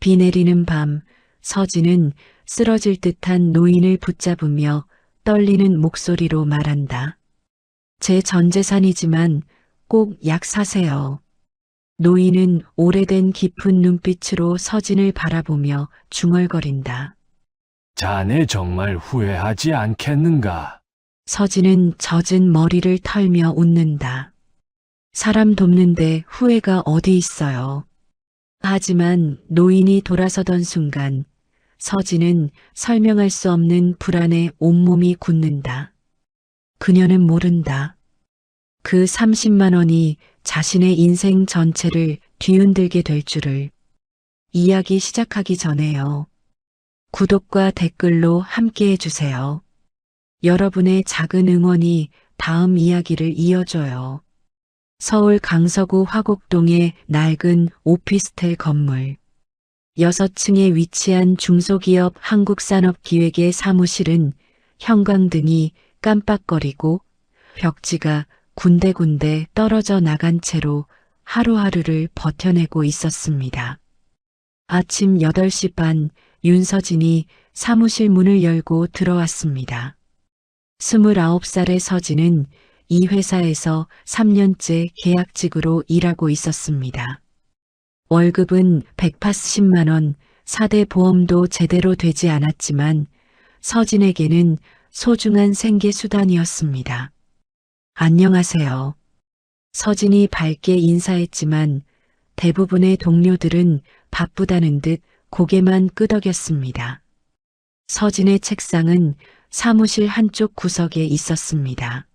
비 내리는 밤, 서진은 쓰러질 듯한 노인을 붙잡으며 떨리는 목소리로 말한다. 제 전 재산이지만 꼭 약 사세요. 노인은 오래된 깊은 눈빛으로 서진을 바라보며 중얼거린다. 자네 정말 후회하지 않겠는가? 서진은 젖은 머리를 털며 웃는다. 사람 돕는데 후회가 어디 있어요. 하지만 노인이 돌아서던 순간 서진은 설명할 수 없는 불안에 온몸이 굳는다. 그녀는 모른다. 그 30만 원이 자신의 인생 전체를 뒤흔들게 될 줄을. 이야기 시작하기 전에요. 구독과 댓글로 함께 해주세요. 여러분의 작은 응원이 다음 이야기를 이어줘요. 서울 강서구 화곡동의 낡은 오피스텔 건물. 6층에 위치한 중소기업 한국산업기획의 사무실은 형광등이 깜빡거리고 벽지가 군데군데 떨어져 나간 채로 하루하루를 버텨내고 있었습니다. 아침 8시 반 윤서진이 사무실 문을 열고 들어왔습니다. 29살의 서진은 이 회사에서 3년째 계약직으로 일하고 있었습니다. 월급은 180만 원, 4대 보험도 제대로 되지 않았지만 서진에게는 소중한 생계수단이었습니다. 안녕하세요. 서진이 밝게 인사했지만 대부분의 동료들은 바쁘다는 듯 고개만 끄덕였습니다. 서진의 책상은 사무실 한쪽 구석에 있었습니다.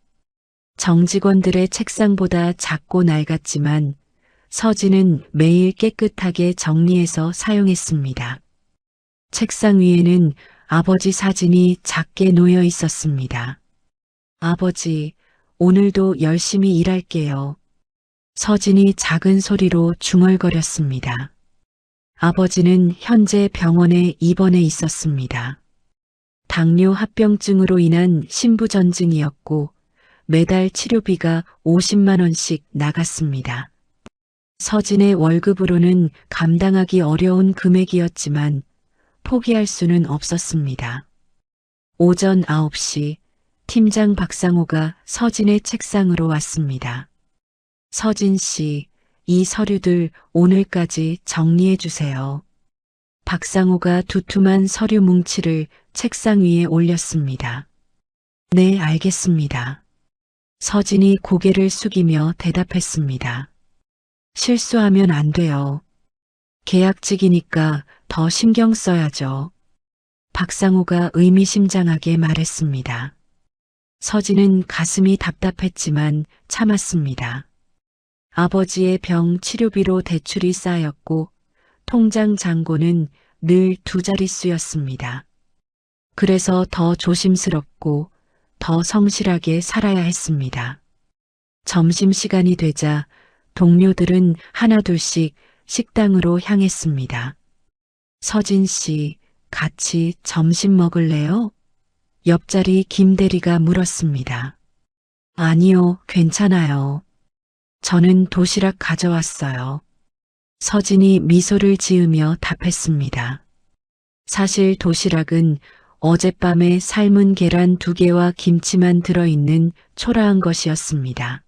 정직원들의 책상보다 작고 낡았지만 서진은 매일 깨끗하게 정리해서 사용했습니다. 책상 위에는 아버지 사진이 작게 놓여 있었습니다. 아버지, 오늘도 열심히 일할게요. 서진이 작은 소리로 중얼거렸습니다. 아버지는 현재 병원에 입원해 있었습니다. 당뇨 합병증으로 인한 심부전증이었고 매달 치료비가 50만 원씩 나갔습니다. 서진의 월급으로는 감당하기 어려운 금액이었지만 포기할 수는 없었습니다. 오전 9시 팀장 박상호가 서진의 책상으로 왔습니다. 서진 씨, 이 서류들 오늘까지 정리해 주세요. 박상호가 두툼한 서류 뭉치를 책상 위에 올렸습니다. 네, 알겠습니다. 서진이 고개를 숙이며 대답했습니다. 실수하면 안 돼요. 계약직이니까 더 신경 써야죠. 박상호가 의미심장하게 말했습니다. 서진은 가슴이 답답했지만 참았습니다. 아버지의 병 치료비로 대출이 쌓였고 통장 잔고는 늘 2자릿수였습니다. 그래서 더 조심스럽고 더 성실하게 살아야 했습니다. 점심시간이 되자 동료들은 하나둘씩 식당으로 향했습니다. 서진 씨, 같이 점심 먹을래요? 옆자리 김대리가 물었습니다. 아니요, 괜찮아요. 저는 도시락 가져왔어요. 서진이 미소를 지으며 답했습니다. 사실 도시락은 어젯밤에 삶은 계란 2개와 김치만 들어있는 초라한 것이었습니다.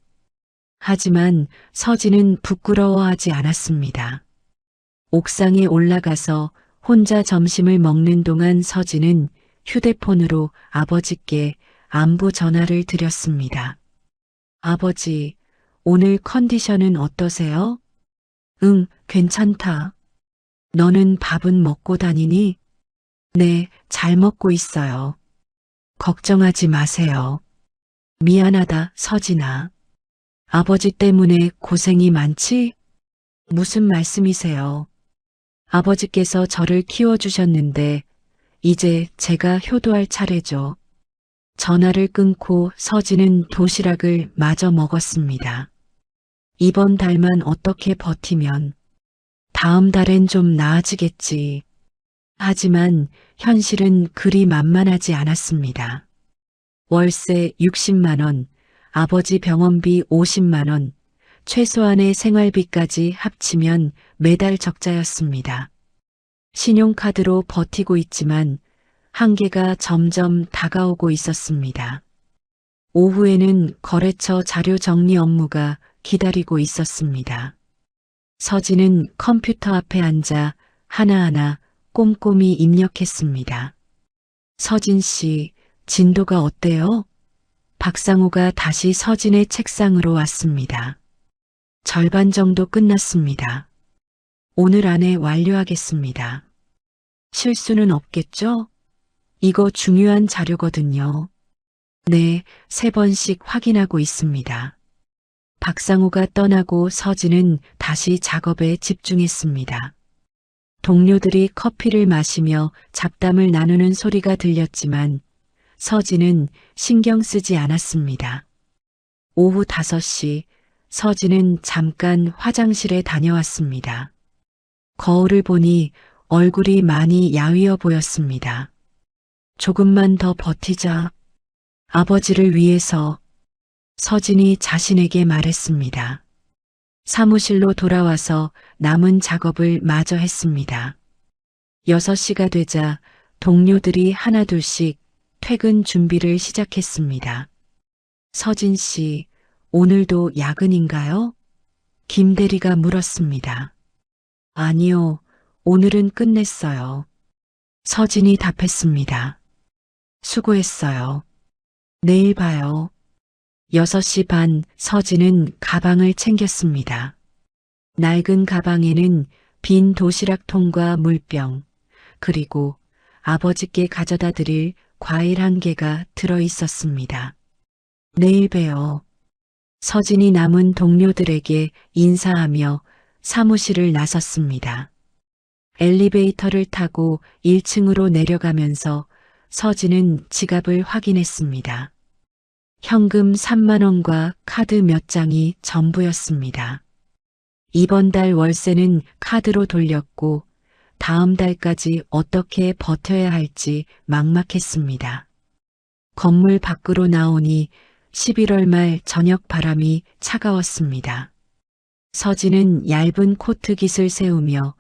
하지만 서진은 부끄러워하지 않았습니다. 옥상에 올라가서 혼자 점심을 먹는 동안 서진은 휴대폰으로 아버지께 안부 전화를 드렸습니다. 아버지, 오늘 컨디션은 어떠세요? 응, 괜찮다. 너는 밥은 먹고 다니니? 네, 잘 먹고 있어요. 걱정하지 마세요. 미안하다, 서진아. 아버지 때문에 고생이 많지? 무슨 말씀이세요? 아버지께서 저를 키워주셨는데 이제 제가 효도할 차례죠. 전화를 끊고 서진은 도시락을 마저 먹었습니다. 이번 달만 어떻게 버티면 다음 달엔 좀 나아지겠지. 하지만 현실은 그리 만만하지 않았습니다. 월세 60만 원, 아버지 병원비 50만 원, 최소한의 생활비까지 합치면 매달 적자였습니다. 신용카드로 버티고 있지만 한계가 점점 다가오고 있었습니다. 오후에는 거래처 자료 정리 업무가 기다리고 있었습니다. 서진은 컴퓨터 앞에 앉아 하나하나 꼼꼼히 입력했습니다. 서진 씨, 진도가 어때요? 박상우가 다시 서진의 책상으로 왔습니다. 절반 정도 끝났습니다. 오늘 안에 완료하겠습니다. 실수는 없겠죠? 이거 중요한 자료거든요. 네, 3번씩 확인하고 있습니다. 박상우가 떠나고 서진은 다시 작업에 집중했습니다. 동료들이 커피를 마시며 잡담을 나누는 소리가 들렸지만 서진은 신경 쓰지 않았습니다. 오후 5시 서진은 잠깐 화장실에 다녀왔습니다. 거울을 보니 얼굴이 많이 야위어 보였습니다. 조금만 더 버티자. 아버지를 위해서 서진이 자신에게 말했습니다. 사무실로 돌아와서 남은 작업을 마저 했습니다. 6시가 되자 동료들이 하나둘씩 퇴근 준비를 시작했습니다. 서진 씨, 오늘도 야근인가요? 김 대리가 물었습니다. 아니요, 오늘은 끝냈어요. 서진이 답했습니다. 수고했어요. 내일 봐요. 6시 반 서진은 가방을 챙겼습니다. 낡은 가방에는 빈 도시락통과 물병, 그리고 아버지께 가져다 드릴 과일 1개가 들어 있었습니다. 내일 봬요. 서진이 남은 동료들에게 인사하며 사무실을 나섰습니다. 엘리베이터를 타고 1층으로 내려가면서 서진은 지갑을 확인했습니다. 현금 3만 원과 카드 몇 장이 전부였습니다. 이번 달 월세는 카드로 돌렸고 다음 달까지 어떻게 버텨야 할지 막막했습니다. 건물 밖으로 나오니 11월 말 저녁 바람이 차가웠습니다. 서진은 얇은 코트깃을 세우며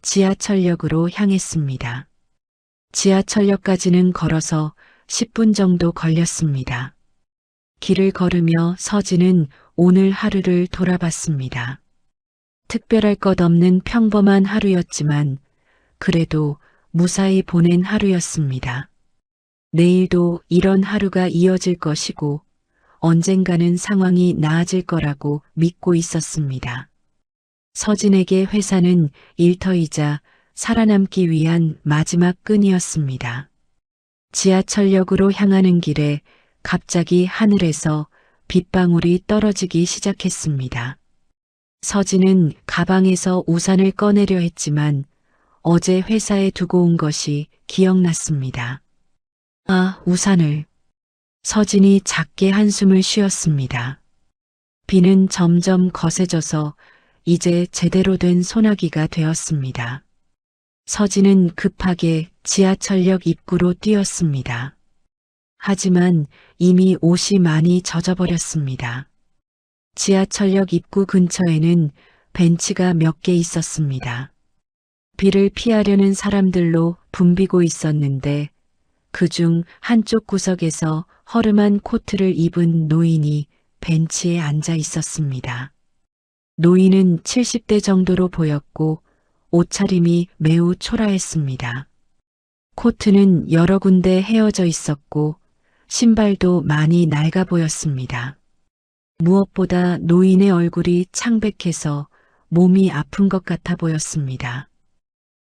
지하철역으로 향했습니다. 지하철역까지는 걸어서 10분 정도 걸렸습니다. 길을 걸으며 서진은 오늘 하루를 돌아봤습니다. 특별할 것 없는 평범한 하루였지만 그래도 무사히 보낸 하루였습니다. 내일도 이런 하루가 이어질 것이고 언젠가는 상황이 나아질 거라고 믿고 있었습니다. 서진에게 회사는 일터이자 살아남기 위한 마지막 끈이었습니다. 지하철역으로 향하는 길에 갑자기 하늘에서 빗방울이 떨어지기 시작했습니다. 서진은 가방에서 우산을 꺼내려 했지만 어제 회사에 두고 온 것이 기억났습니다. 아, 우산을. 서진이 작게 한숨을 쉬었습니다. 비는 점점 거세져서 이제 제대로 된 소나기가 되었습니다. 서진은 급하게 지하철역 입구로 뛰었습니다. 하지만 이미 옷이 많이 젖어버렸습니다. 지하철역 입구 근처에는 벤치가 몇 개 있었습니다. 비를 피하려는 사람들로 붐비고 있었는데 그중 한쪽 구석에서 허름한 코트를 입은 노인이 벤치에 앉아 있었습니다. 노인은 70대 정도로 보였고 옷차림이 매우 초라했습니다. 코트는 여러 군데 헤어져 있었고 신발도 많이 낡아 보였습니다. 무엇보다 노인의 얼굴이 창백해서 몸이 아픈 것 같아 보였습니다.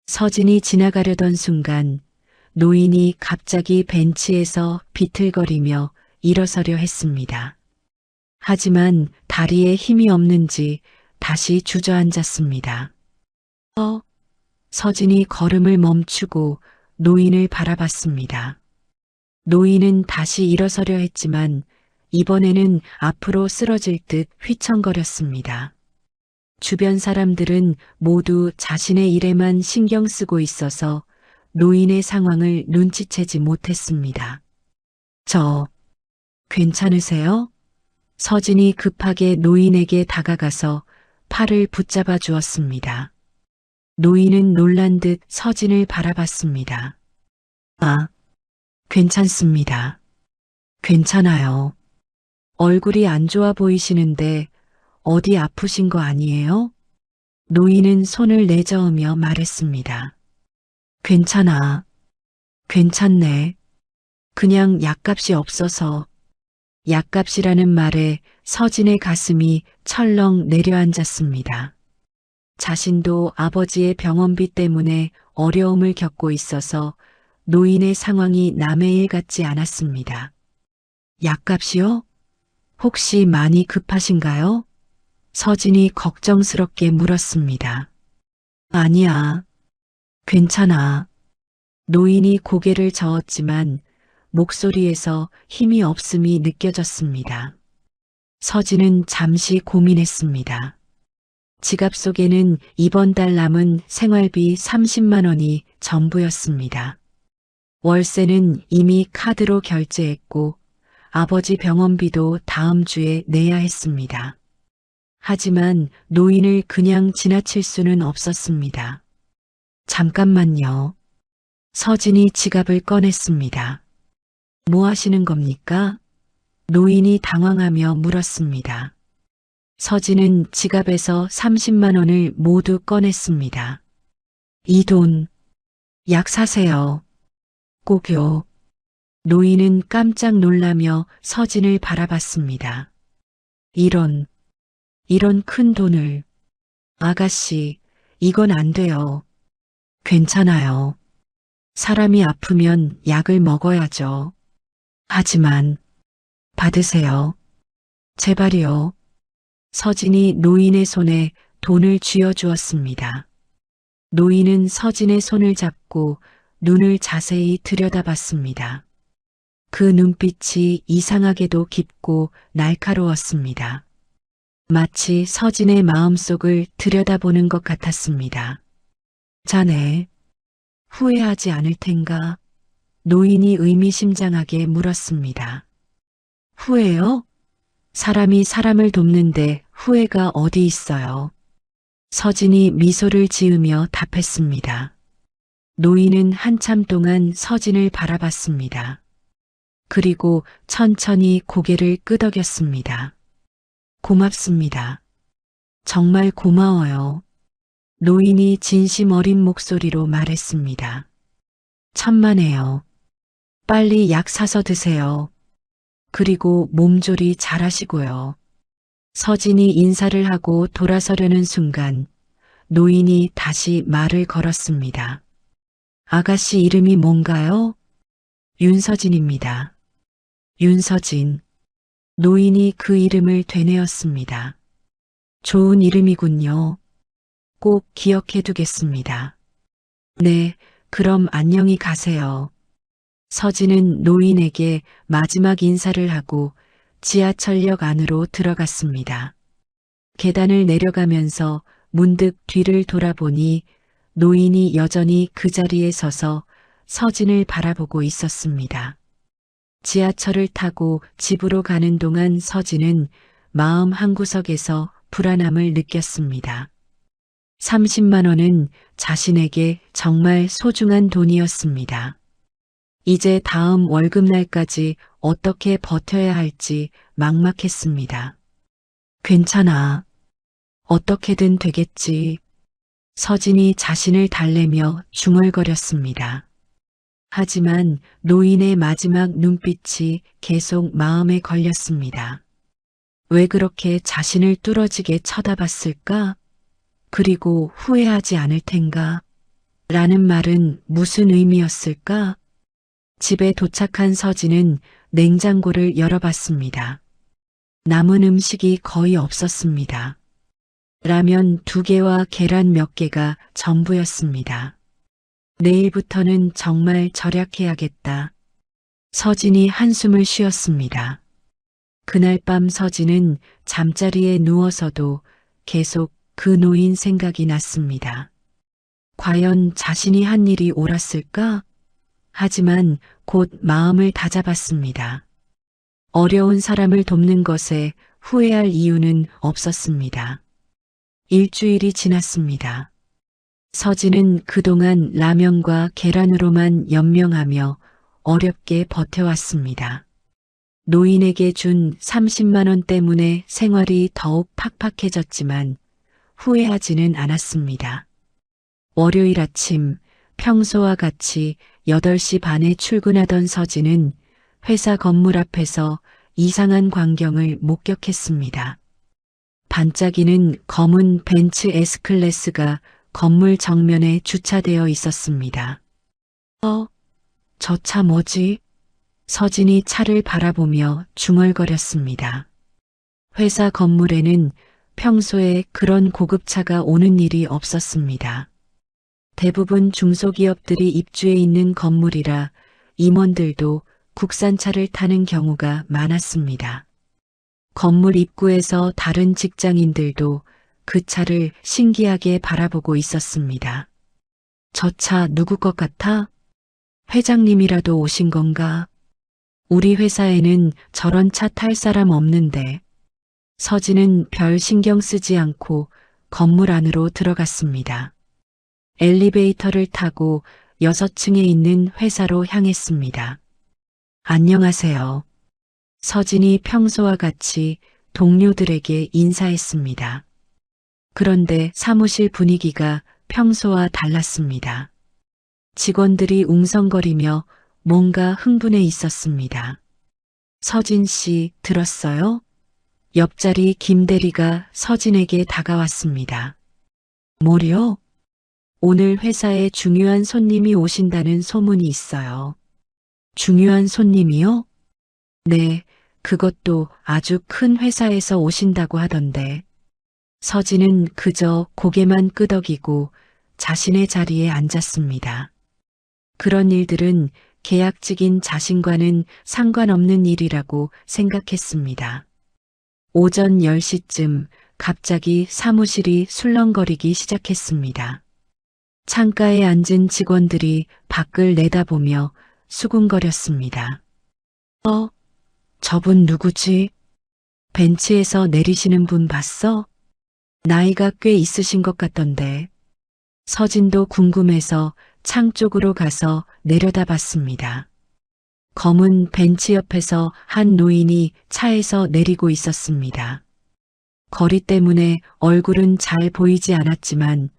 서진이 지나가려던 순간 노인이 갑자기 벤치에서 비틀거리며 일어서려 했습니다. 하지만 다리에 힘이 없는지 다시 주저앉았습니다. 서진이 걸음을 멈추고 노인을 바라봤습니다. 노인은 다시 일어서려 했지만 이번에는 앞으로 쓰러질 듯 휘청거렸습니다. 주변 사람들은 모두 자신의 일에만 신경 쓰고 있어서 노인의 상황을 눈치채지 못했습니다. 괜찮으세요? 서진이 급하게 노인에게 다가가서 팔을 붙잡아 주었습니다. 노인은 놀란 듯 서진을 바라봤습니다. 아, 괜찮습니다. 괜찮아요. 얼굴이 안 좋아 보이시는데 어디 아프신 거 아니에요? 노인은 손을 내저으며 말했습니다. 괜찮아. 괜찮네. 그냥 약값이 없어서. 약값이라는 말에 서진의 가슴이 철렁 내려앉았습니다. 자신도 아버지의 병원비 때문에 어려움을 겪고 있어서 노인의 상황이 남의 일 같지 않았습니다. 약값이요? 혹시 많이 급하신가요? 서진이 걱정스럽게 물었습니다. 아니야. 괜찮아. 노인이 고개를 저었지만 목소리에서 힘이 없음이 느껴졌습니다. 서진은 잠시 고민했습니다. 지갑 속에는 이번 달 남은 생활비 30만 원이 전부였습니다. 월세는 이미 카드로 결제했고 아버지 병원비도 다음 주에 내야 했습니다. 하지만 노인을 그냥 지나칠 수는 없었습니다. 잠깐만요. 서진이 지갑을 꺼냈습니다. 뭐 하시는 겁니까? 노인이 당황하며 물었습니다. 서진은 지갑에서 30만 원을 모두 꺼냈습니다. 이 돈, 약 사세요. 꼭요. 노인은 깜짝 놀라며 서진을 바라봤습니다. 이런 큰 돈을. 아가씨, 이건 안 돼요. 괜찮아요. 사람이 아프면 약을 먹어야죠. 하지만, 받으세요. 제발이요. 서진이 노인의 손에 돈을 쥐어주었습니다. 노인은 서진의 손을 잡고 눈을 자세히 들여다봤습니다. 그 눈빛이 이상하게도 깊고 날카로웠습니다. 마치 서진의 마음속을 들여다보는 것 같았습니다. 자네, 후회하지 않을 텐가? 노인이 의미심장하게 물었습니다. 후회요? 사람이 사람을 돕는데 후회가 어디 있어요? 서진이 미소를 지으며 답했습니다. 노인은 한참 동안 서진을 바라봤습니다. 그리고 천천히 고개를 끄덕였습니다. 고맙습니다. 정말 고마워요. 노인이 진심 어린 목소리로 말했습니다. 천만에요. 빨리 약 사서 드세요. 그리고 몸조리 잘하시고요. 서진이 인사를 하고 돌아서려는 순간 노인이 다시 말을 걸었습니다. 아가씨 이름이 뭔가요? 윤서진입니다. 윤서진. 노인이 그 이름을 되뇌었습니다. 좋은 이름이군요. 꼭 기억해 두겠습니다. 네, 그럼 안녕히 가세요. 서진은 노인에게 마지막 인사를 하고 지하철역 안으로 들어갔습니다. 계단을 내려가면서 문득 뒤를 돌아보니 노인이 여전히 그 자리에 서서 서진을 바라보고 있었습니다. 지하철을 타고 집으로 가는 동안 서진은 마음 한구석에서 불안함을 느꼈습니다. 30만 원은 자신에게 정말 소중한 돈이었습니다. 이제 다음 월급날까지 어떻게 버텨야 할지 막막했습니다. 괜찮아. 어떻게든 되겠지. 서진이 자신을 달래며 중얼거렸습니다. 하지만 노인의 마지막 눈빛이 계속 마음에 걸렸습니다. 왜 그렇게 자신을 뚫어지게 쳐다봤을까? 그리고 후회하지 않을 텐가? 라는 말은 무슨 의미였을까? 집에 도착한 서진은 냉장고를 열어봤습니다. 남은 음식이 거의 없었습니다. 라면 2개와 계란 몇 개가 전부였습니다. 내일부터는 정말 절약해야겠다. 서진이 한숨을 쉬었습니다. 그날 밤 서진은 잠자리에 누워서도 계속 그 노인 생각이 났습니다. 과연 자신이 한 일이 옳았을까? 하지만 곧 마음을 다잡았습니다. 어려운 사람을 돕는 것에 후회할 이유는 없었습니다. 일주일이 지났습니다. 서진은 그동안 라면과 계란으로만 연명하며 어렵게 버텨왔습니다. 노인에게 준 30만 원 때문에 생활이 더욱 팍팍해졌지만 후회하지는 않았습니다. 월요일 아침 평소와 같이 8시 반에 출근하던 서진은 회사 건물 앞에서 이상한 광경을 목격했습니다. 반짝이는 검은 벤츠 S클래스가 건물 정면에 주차되어 있었습니다. 저 차 뭐지? 서진이 차를 바라보며 중얼거렸습니다. 회사 건물에는 평소에 그런 고급차가 오는 일이 없었습니다. 대부분 중소기업들이 입주해 있는 건물이라 임원들도 국산차를 타는 경우가 많았습니다. 건물 입구에서 다른 직장인들도 그 차를 신기하게 바라보고 있었습니다. 저 차 누구 것 같아? 회장님이라도 오신 건가? 우리 회사에는 저런 차 탈 사람 없는데. 서진은 별 신경 쓰지 않고 건물 안으로 들어갔습니다. 엘리베이터를 타고 6층에 있는 회사로 향했습니다. 안녕하세요. 서진이 평소와 같이 동료들에게 인사했습니다. 그런데 사무실 분위기가 평소와 달랐습니다. 직원들이 웅성거리며 뭔가 흥분해 있었습니다. 서진 씨 들었어요? 옆자리 김대리가 서진에게 다가왔습니다. 뭐요? 오늘 회사에 중요한 손님이 오신다는 소문이 있어요. 중요한 손님이요? 네, 그것도 아주 큰 회사에서 오신다고 하던데. 서진은 그저 고개만 끄덕이고 자신의 자리에 앉았습니다. 그런 일들은 계약직인 자신과는 상관없는 일이라고 생각했습니다. 오전 10시쯤 갑자기 사무실이 술렁거리기 시작했습니다. 창가에 앉은 직원들이 밖을 내다보며 수군거렸습니다. 저분 누구지? 벤치에서 내리시는 분 봤어? 나이가 꽤 있으신 것 같던데. 서진도 궁금해서 창 쪽으로 가서 내려다봤습니다. 검은 벤치 옆에서 한 노인이 차에서 내리고 있었습니다. 거리 때문에 얼굴은 잘 보이지 않았지만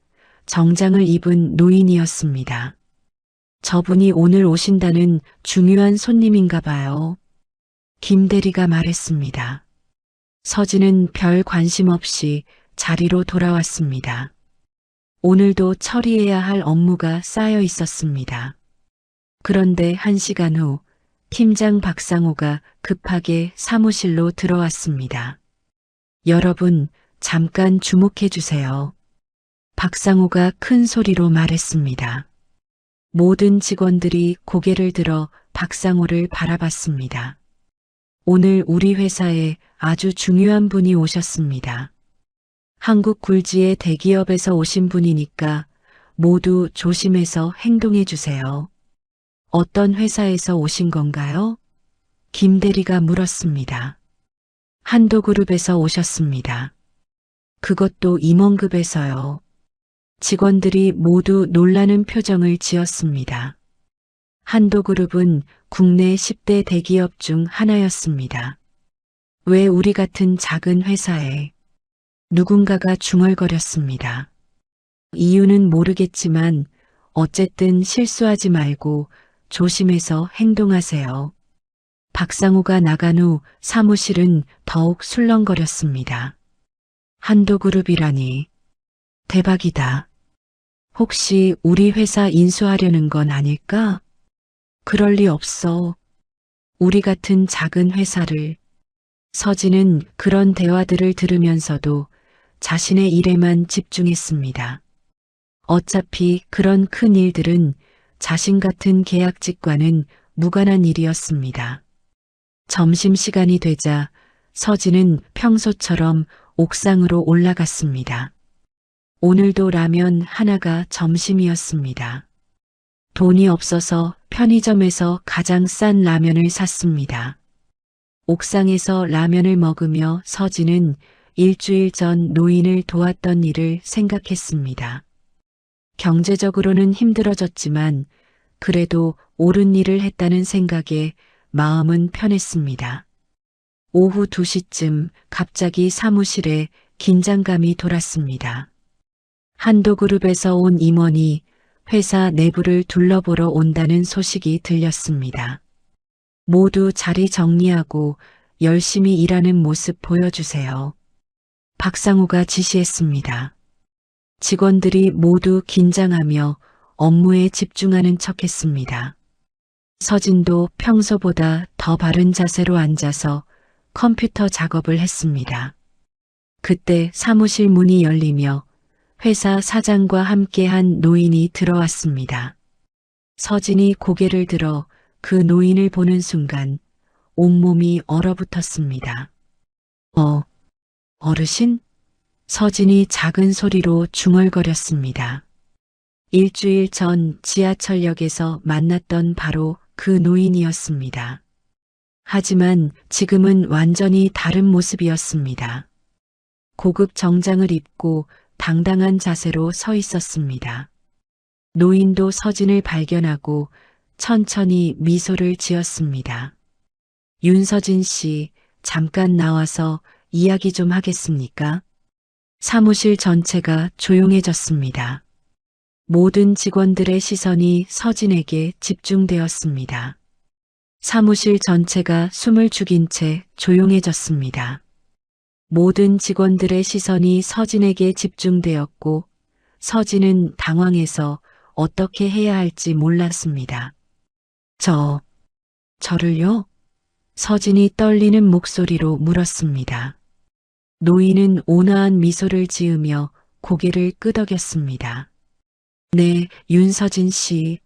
정장을 입은 노인이었습니다. 저분이 오늘 오신다는 중요한 손님인가 봐요. 김 대리가 말했습니다. 서진은 별 관심 없이 자리로 돌아왔습니다. 오늘도 처리해야 할 업무가 쌓여 있었습니다. 그런데 1시간 후 팀장 박상호가 급하게 사무실로 들어왔습니다. 여러분, 잠깐 주목해 주세요. 박상호가 큰 소리로 말했습니다. 모든 직원들이 고개를 들어 박상호를 바라봤습니다. 오늘 우리 회사에 아주 중요한 분이 오셨습니다. 한국 굴지의 대기업에서 오신 분이니까 모두 조심해서 행동해 주세요. 어떤 회사에서 오신 건가요? 김 대리가 물었습니다. 한도그룹에서 오셨습니다. 그것도 임원급에서요. 직원들이 모두 놀라는 표정을 지었습니다. 한도그룹은 국내 10대 대기업 중 하나였습니다. 왜 우리 같은 작은 회사에? 누군가가 중얼거렸습니다. 이유는 모르겠지만 어쨌든 실수하지 말고 조심해서 행동하세요. 박상호가 나간 후 사무실은 더욱 술렁거렸습니다. 한도그룹이라니. 대박이다. 혹시 우리 회사 인수하려는 건 아닐까? 그럴 리 없어. 우리 같은 작은 회사를. 서진은 그런 대화들을 들으면서도 자신의 일에만 집중했습니다. 어차피 그런 큰 일들은 자신 같은 계약직과는 무관한 일이었습니다. 점심시간이 되자 서진은 평소처럼 옥상으로 올라갔습니다. 오늘도 라면 하나가 점심이었습니다. 돈이 없어서 편의점에서 가장 싼 라면을 샀습니다. 옥상에서 라면을 먹으며 서진은 일주일 전 노인을 도왔던 일을 생각했습니다. 경제적으로는 힘들어졌지만 그래도 옳은 일을 했다는 생각에 마음은 편했습니다. 오후 2시쯤 갑자기 사무실에 긴장감이 돌았습니다. 한도그룹에서 온 임원이 회사 내부를 둘러보러 온다는 소식이 들렸습니다. 모두 자리 정리하고 열심히 일하는 모습 보여주세요. 박상우가 지시했습니다. 직원들이 모두 긴장하며 업무에 집중하는 척했습니다. 서진도 평소보다 더 바른 자세로 앉아서 컴퓨터 작업을 했습니다. 그때 사무실 문이 열리며 회사 사장과 함께한 노인이 들어왔습니다. 서진이 고개를 들어 그 노인을 보는 순간 온몸이 얼어붙었습니다. 어르신? 서진이 작은 소리로 중얼거렸습니다. 일주일 전 지하철역에서 만났던 바로 그 노인이었습니다. 하지만 지금은 완전히 다른 모습이었습니다. 고급 정장을 입고 당당한 자세로 서 있었습니다. 노인도 서진을 발견하고 천천히 미소를 지었습니다. 윤서진 씨, 잠깐 나와서 이야기 좀 하겠습니까? 사무실 전체가 조용해졌습니다. 모든 직원들의 시선이 서진에게 집중되었습니다. 사무실 전체가 숨을 죽인 채 조용해졌습니다. 모든 직원들의 시선이 서진에게 집중되었고 서진은 당황해서 어떻게 해야 할지 몰랐습니다. 저를요? 서진이 떨리는 목소리로 물었습니다. 노인은 온화한 미소를 지으며 고개를 끄덕였습니다. 네, 윤서진 씨.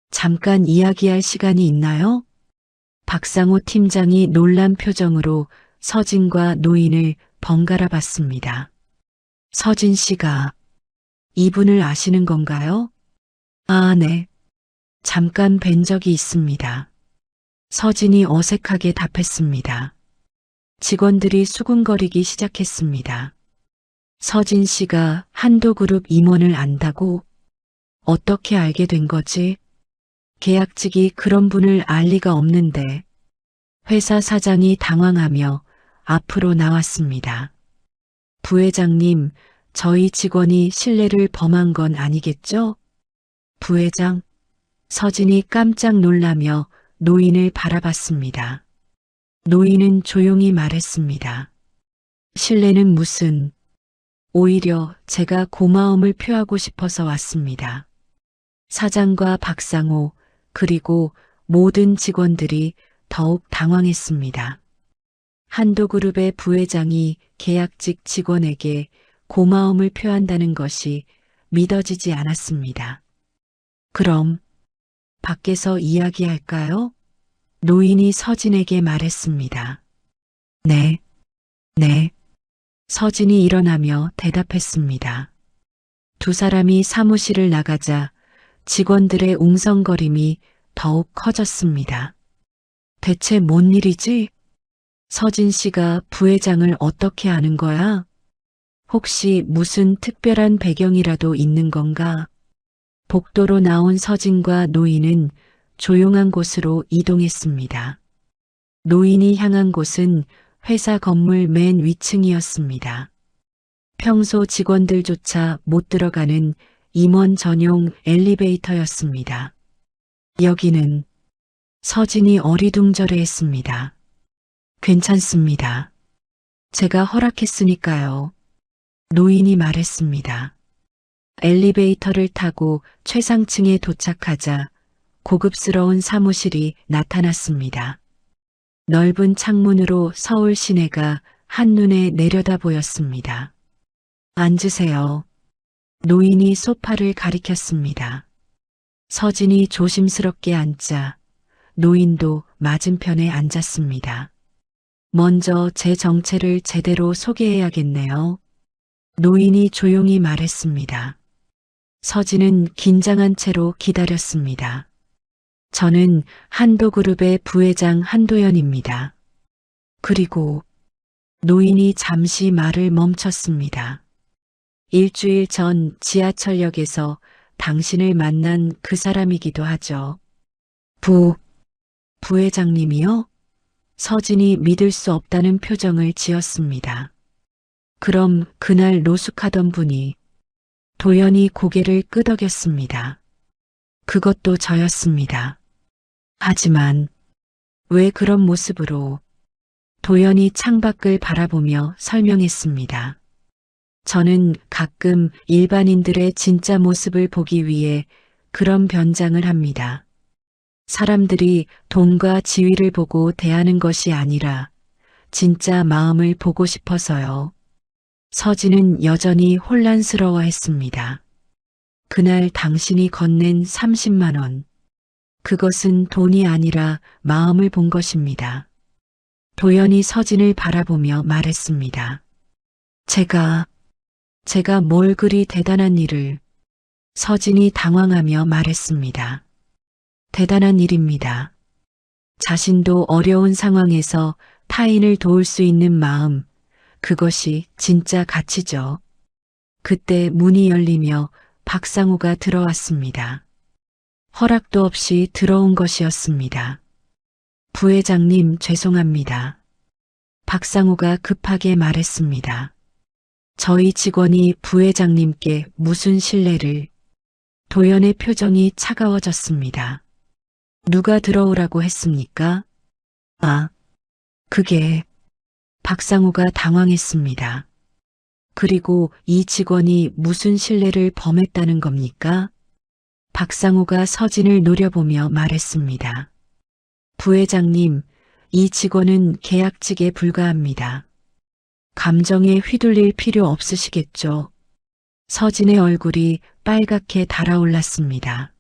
잠깐 이야기할 시간이 있나요? 박상호 팀장이 놀란 표정으로 서진과 노인을 번갈아 봤습니다. 서진 씨가 이분을 아시는 건가요? 아, 네. 잠깐 뵌 적이 있습니다. 서진이 어색하게 답했습니다. 직원들이 수군거리기 시작했습니다. 서진 씨가 한도그룹 임원을 안다고? 어떻게 알게 된 거지? 계약직이 그런 분을 알 리가 없는데. 회사 사장이 당황하며 앞으로 나왔습니다. 부회장님, 저희 직원이 신뢰를 범한 건 아니겠죠? 부회장? 서진이 깜짝 놀라며 노인을 바라봤습니다. 노인은 조용히 말했습니다. 신뢰는 무슨, 오히려 제가 고마움을 표하고 싶어서 왔습니다. 사장과 박상호, 그리고 모든 직원들이 더욱 당황했습니다. 한도그룹의 부회장이 계약직 직원에게 고마움을 표한다는 것이 믿어지지 않았습니다. 그럼 밖에서 이야기할까요? 노인이 서진에게 말했습니다. 네. 서진이 일어나며 대답했습니다. 두 사람이 사무실을 나가자 직원들의 웅성거림이 더욱 커졌습니다. 대체 뭔 일이지? 서진 씨가 부회장을 어떻게 아는 거야? 혹시 무슨 특별한 배경이라도 있는 건가? 복도로 나온 서진과 노인은 조용한 곳으로 이동했습니다. 노인이 향한 곳은 회사 건물 맨 위층이었습니다. 평소 직원들조차 못 들어가는 임원 전용 엘리베이터였습니다. 여기는 서진이 어리둥절해했습니다. 괜찮습니다. 제가 허락했으니까요. 노인이 말했습니다. 엘리베이터를 타고 최상층에 도착하자 고급스러운 사무실이 나타났습니다. 넓은 창문으로 서울 시내가 한눈에 내려다 보였습니다. 앉으세요. 노인이 소파를 가리켰습니다. 서진이 조심스럽게 앉자 노인도 맞은편에 앉았습니다. 먼저 제 정체를 제대로 소개해야겠네요. 노인이 조용히 말했습니다. 서진은 긴장한 채로 기다렸습니다. 저는 한도그룹의 부회장 한도연입니다. 그리고 노인이 잠시 말을 멈췄습니다. 일주일 전 지하철역에서 당신을 만난 그 사람이기도 하죠. 부회장님이요? 서진이 믿을 수 없다는 표정을 지었습니다. 그럼 그날 노숙하던 분이 도연이 고개를 끄덕였습니다. 그것도 저였습니다. 하지만 왜 그런 모습으로 도연이 창밖을 바라보며 설명했습니다. 저는 가끔 일반인들의 진짜 모습을 보기 위해 그런 변장을 합니다. 사람들이 돈과 지위를 보고 대하는 것이 아니라 진짜 마음을 보고 싶어서요. 서진은 여전히 혼란스러워했습니다. 그날 당신이 건넨 30만 원. 그것은 돈이 아니라 마음을 본 것입니다. 도연이 서진을 바라보며 말했습니다. 제가 뭘 그리 대단한 일을. 서진이 당황하며 말했습니다. 대단한 일입니다. 자신도 어려운 상황에서 타인을 도울 수 있는 마음, 그것이 진짜 가치죠. 그때 문이 열리며 박상우가 들어왔습니다. 허락도 없이 들어온 것이었습니다. 부회장님, 죄송합니다. 박상우가 급하게 말했습니다. 저희 직원이 부회장님께 무슨 신뢰를. 도연의 표정이 차가워졌습니다. 누가 들어오라고 했습니까? 그게. 박상우가 당황했습니다. 그리고 이 직원이 무슨 신뢰를 범했다는 겁니까? 박상우가 서진을 노려보며 말했습니다. 부회장님, 이 직원은 계약직에 불과합니다. 감정에 휘둘릴 필요 없으시겠죠? 서진의 얼굴이 빨갛게 달아올랐습니다.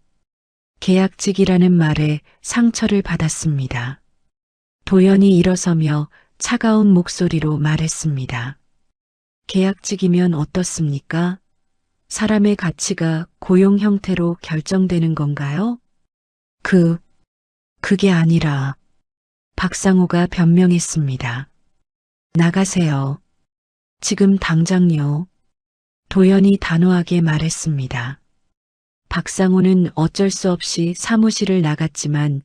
계약직이라는 말에 상처를 받았습니다. 도연이 일어서며 차가운 목소리로 말했습니다. 계약직이면 어떻습니까? 사람의 가치가 고용 형태로 결정되는 건가요? 그게 아니라. 박상우가 변명했습니다. 나가세요. 지금 당장요. 도연이 단호하게 말했습니다. 박상우는 어쩔 수 없이 사무실을 나갔지만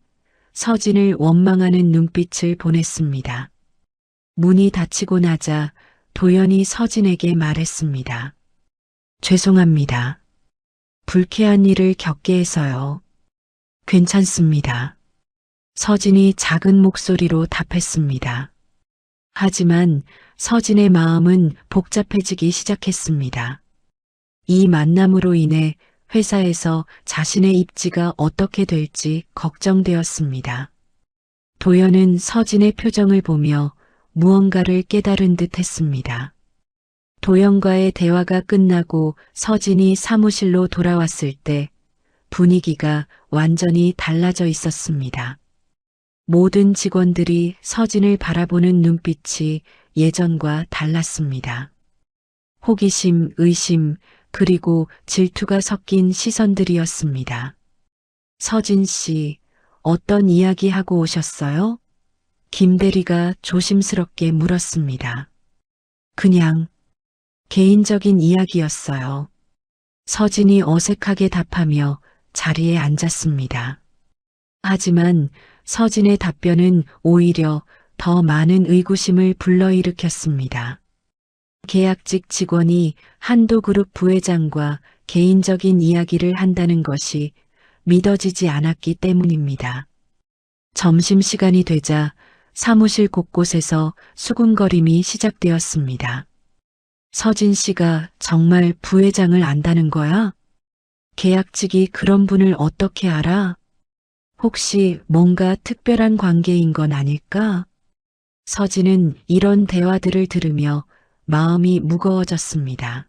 서진을 원망하는 눈빛을 보냈습니다. 문이 닫히고 나자 도연이 서진에게 말했습니다. 죄송합니다. 불쾌한 일을 겪게 해서요. 괜찮습니다. 서진이 작은 목소리로 답했습니다. 하지만 서진의 마음은 복잡해지기 시작했습니다. 이 만남으로 인해 회사에서 자신의 입지가 어떻게 될지 걱정되었습니다. 도연은 서진의 표정을 보며 무언가를 깨달은 듯 했습니다. 도연과의 대화가 끝나고 서진이 사무실로 돌아왔을 때 분위기가 완전히 달라져 있었습니다. 모든 직원들이 서진을 바라보는 눈빛이 예전과 달랐습니다. 호기심, 의심, 그리고 질투가 섞인 시선들이었습니다. 서진 씨, 어떤 이야기 하고 오셨어요? 김 대리가 조심스럽게 물었습니다. 그냥 개인적인 이야기였어요. 서진이 어색하게 답하며 자리에 앉았습니다. 하지만 서진의 답변은 오히려 더 많은 의구심을 불러일으켰습니다. 계약직 직원이 한도그룹 부회장과 개인적인 이야기를 한다는 것이 믿어지지 않았기 때문입니다. 점심시간이 되자 사무실 곳곳에서 수군거림이 시작되었습니다. 서진 씨가 정말 부회장을 안다는 거야? 계약직이 그런 분을 어떻게 알아? 혹시 뭔가 특별한 관계인 건 아닐까? 서진은 이런 대화들을 들으며 마음이 무거워졌습니다.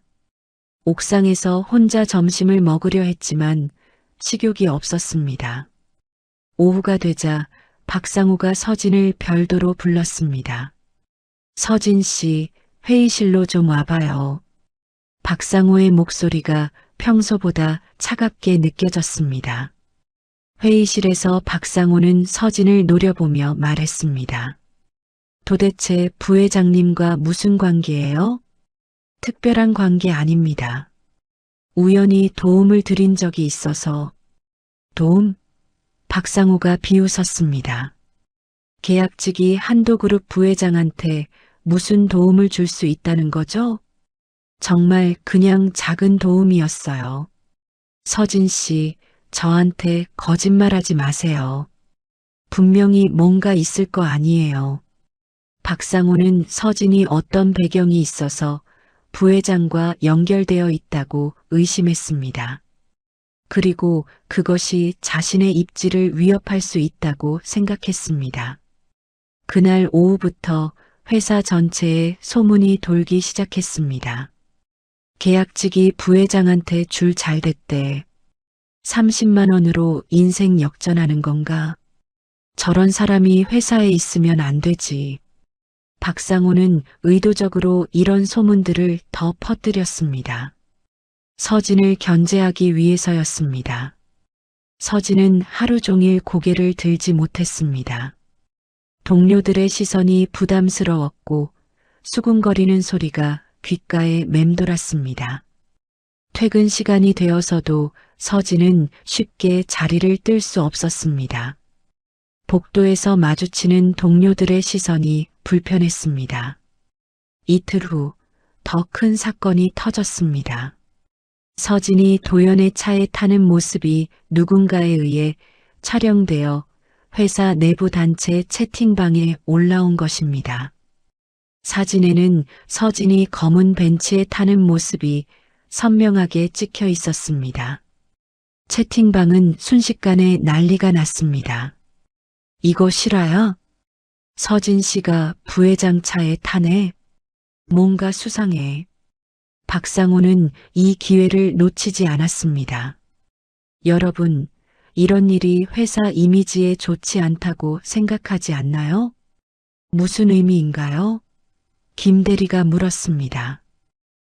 옥상에서 혼자 점심을 먹으려 했지만 식욕이 없었습니다. 오후가 되자 박상우가 서진을 별도로 불렀습니다. 서진 씨, 회의실로 좀 와봐요. 박상우의 목소리가 평소보다 차갑게 느껴졌습니다. 회의실에서 박상우는 서진을 노려보며 말했습니다. 도대체 부회장님과 무슨 관계예요? 특별한 관계 아닙니다. 우연히 도움을 드린 적이 있어서. 도움? 박상호가 비웃었습니다. 계약직이 한도그룹 부회장한테 무슨 도움을 줄 수 있다는 거죠? 정말 그냥 작은 도움이었어요. 서진 씨, 저한테 거짓말하지 마세요. 분명히 뭔가 있을 거 아니에요. 박상호는 서진이 어떤 배경이 있어서 부회장과 연결되어 있다고 의심했습니다. 그리고 그것이 자신의 입지를 위협할 수 있다고 생각했습니다. 그날 오후부터 회사 전체에 소문이 돌기 시작했습니다. 계약직이 부회장한테 줄 잘 됐대. 30만 원으로 인생 역전하는 건가? 저런 사람이 회사에 있으면 안 되지. 박상호는 의도적으로 이런 소문들을 더 퍼뜨렸습니다. 서진을 견제하기 위해서였습니다. 서진은 하루 종일 고개를 들지 못했습니다. 동료들의 시선이 부담스러웠고 수군거리는 소리가 귓가에 맴돌았습니다. 퇴근 시간이 되어서도 서진은 쉽게 자리를 뜰 수 없었습니다. 복도에서 마주치는 동료들의 시선이 불편했습니다. 이틀 후 더 큰 사건이 터졌습니다. 서진이 도연의 차에 타는 모습이 누군가에 의해 촬영되어 회사 내부 단체 채팅방에 올라온 것입니다. 사진에는 서진이 검은 벤츠에 타는 모습이 선명하게 찍혀 있었습니다. 채팅방은 순식간에 난리가 났습니다. 이거 실화야? 서진 씨가 부회장 차에 타네? 뭔가 수상해. 박상호는 이 기회를 놓치지 않았습니다. 여러분, 이런 일이 회사 이미지에 좋지 않다고 생각하지 않나요? 무슨 의미인가요? 김 대리가 물었습니다.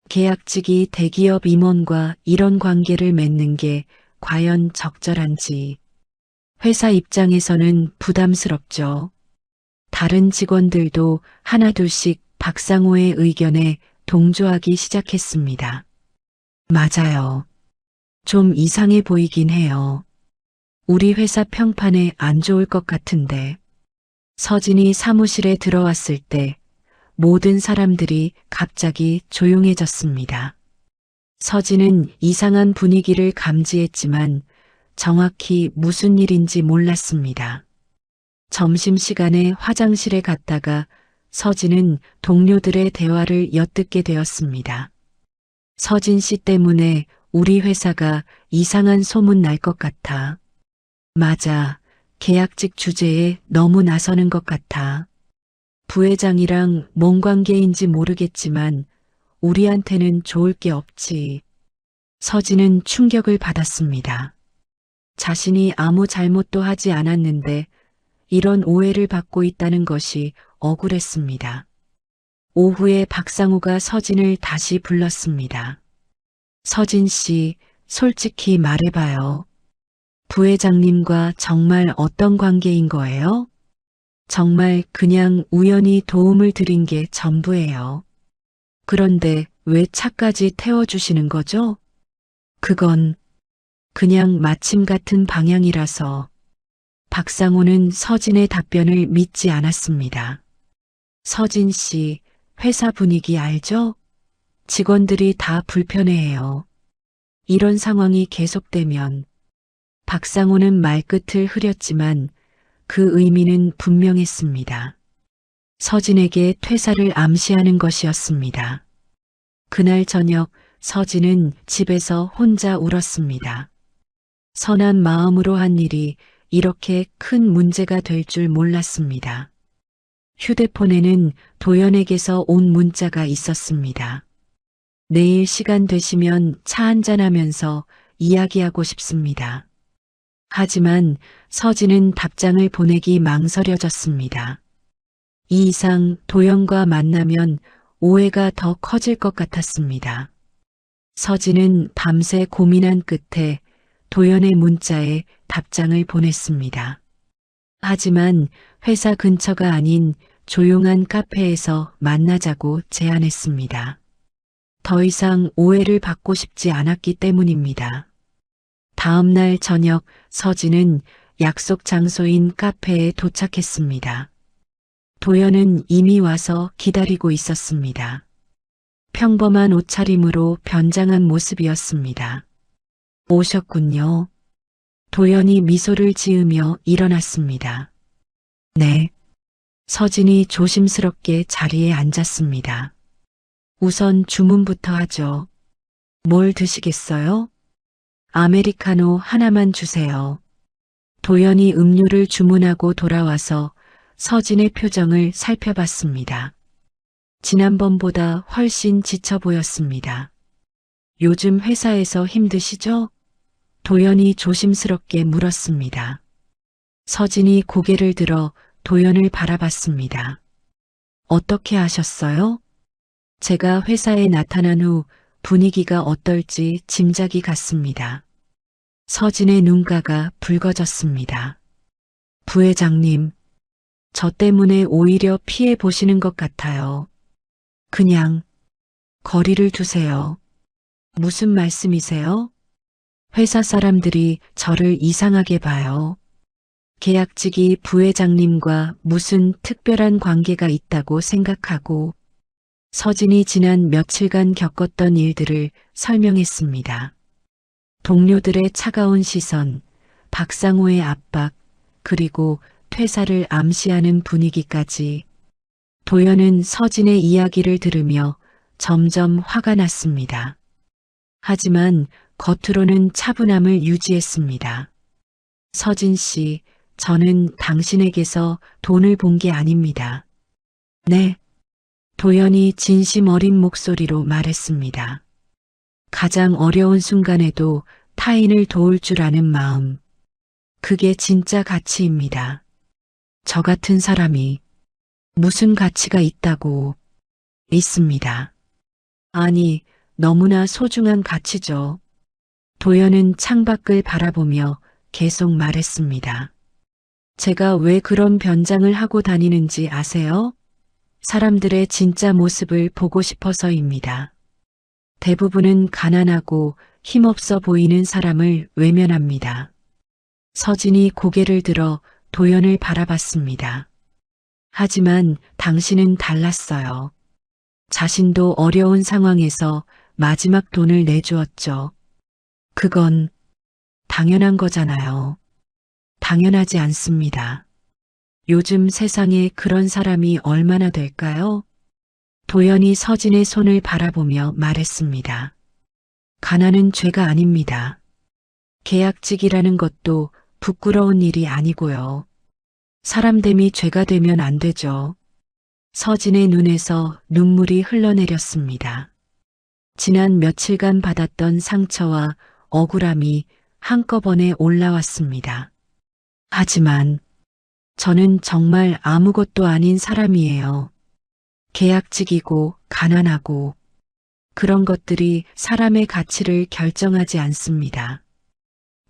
계약직이 대기업 임원과 이런 관계를 맺는 게 과연 적절한지. 회사 입장에서는 부담스럽죠. 다른 직원들도 하나둘씩 박상호의 의견에 동조하기 시작했습니다. 맞아요. 좀 이상해 보이긴 해요. 우리 회사 평판에 안 좋을 것 같은데. 서진이 사무실에 들어왔을 때 모든 사람들이 갑자기 조용해졌습니다. 서진은 이상한 분위기를 감지했지만 정확히 무슨 일인지 몰랐습니다. 점심시간에 화장실에 갔다가 서진은 동료들의 대화를 엿듣게 되었습니다. 서진 씨 때문에 우리 회사가 이상한 소문 날 것 같아. 맞아. 계약직 주제에 너무 나서는 것 같아. 부회장이랑 뭔 관계인지 모르겠지만 우리한테는 좋을 게 없지. 서진은 충격을 받았습니다. 자신이 아무 잘못도 하지 않았는데 이런 오해를 받고 있다는 것이 억울했습니다. 오후에 박상우가 서진을 다시 불렀습니다. 서진 씨, 솔직히 말해봐요. 부회장님과 정말 어떤 관계인 거예요? 정말 그냥 우연히 도움을 드린 게 전부예요. 그런데 왜 차까지 태워주시는 거죠? 그건 그냥 마침 같은 방향이라서. 박상호는 서진의 답변을 믿지 않았습니다. 서진 씨, 회사 분위기 알죠? 직원들이 다 불편해해요. 이런 상황이 계속되면. 박상호는 말끝을 흐렸지만 그 의미는 분명했습니다. 서진에게 퇴사를 암시하는 것이었습니다. 그날 저녁 서진은 집에서 혼자 울었습니다. 선한 마음으로 한 일이 이렇게 큰 문제가 될 줄 몰랐습니다. 휴대폰에는 도연에게서 온 문자가 있었습니다. 내일 시간 되시면 차 한잔하면서 이야기하고 싶습니다. 하지만 서진은 답장을 보내기 망설여졌습니다. 이 이상 도연과 만나면 오해가 더 커질 것 같았습니다. 서진은 밤새 고민한 끝에 도연의 문자에 답장을 보냈습니다. 하지만 회사 근처가 아닌 조용한 카페에서 만나자고 제안했습니다. 더 이상 오해를 받고 싶지 않았기 때문입니다. 다음 날 저녁 서진은 약속 장소인 카페에 도착했습니다. 도연은 이미 와서 기다리고 있었습니다. 평범한 옷차림으로 변장한 모습이었습니다. 오셨군요. 도연이 미소를 지으며 일어났습니다. 네. 서진이 조심스럽게 자리에 앉았습니다. 우선 주문부터 하죠. 뭘 드시겠어요? 아메리카노 하나만 주세요. 도연이 음료를 주문하고 돌아와서 서진의 표정을 살펴봤습니다. 지난번보다 훨씬 지쳐 보였습니다. 요즘 회사에서 힘드시죠? 도연이 조심스럽게 물었습니다. 서진이 고개를 들어 도연을 바라봤습니다. 어떻게 아셨어요? 제가 회사에 나타난 후 분위기가 어떨지 짐작이 갔습니다. 서진의 눈가가 붉어졌습니다. 부회장님, 저 때문에 오히려 피해 보시는 것 같아요. 그냥 거리를 두세요. 무슨 말씀이세요? 회사 사람들이 저를 이상하게 봐요. 계약직이 부회장님과 무슨 특별한 관계가 있다고 생각하고 서진이 지난 며칠간 겪었던 일들을 설명했습니다. 동료들의 차가운 시선, 박상호의 압박, 그리고 퇴사를 암시하는 분위기까지 도연은 서진의 이야기를 들으며 점점 화가 났습니다. 하지만 겉으로는 차분함을 유지했습니다. 서진 씨, 저는 당신에게서 돈을 본 게 아닙니다. 네. 도연이 진심 어린 목소리로 말했습니다. 가장 어려운 순간에도 타인을 도울 줄 아는 마음. 그게 진짜 가치입니다. 저 같은 사람이 무슨 가치가 있다고 있습니다. 아니, 너무나 소중한 가치죠. 도연은 창밖을 바라보며 계속 말했습니다. 제가 왜 그런 변장을 하고 다니는지 아세요? 사람들의 진짜 모습을 보고 싶어서입니다. 대부분은 가난하고 힘없어 보이는 사람을 외면합니다. 서진이 고개를 들어 도연을 바라봤습니다. 하지만 당신은 달랐어요. 자신도 어려운 상황에서 마지막 돈을 내주었죠. 그건 당연한 거잖아요. 당연하지 않습니다. 요즘 세상에 그런 사람이 얼마나 될까요? 도연이 서진의 손을 바라보며 말했습니다. 가난은 죄가 아닙니다. 계약직이라는 것도 부끄러운 일이 아니고요. 사람됨이 죄가 되면 안 되죠. 서진의 눈에서 눈물이 흘러내렸습니다. 지난 며칠간 받았던 상처와 억울함이 한꺼번에 올라왔습니다. 하지만 저는 정말 아무것도 아닌 사람이에요. 계약직이고 가난하고 그런 것들이 사람의 가치를 결정하지 않습니다.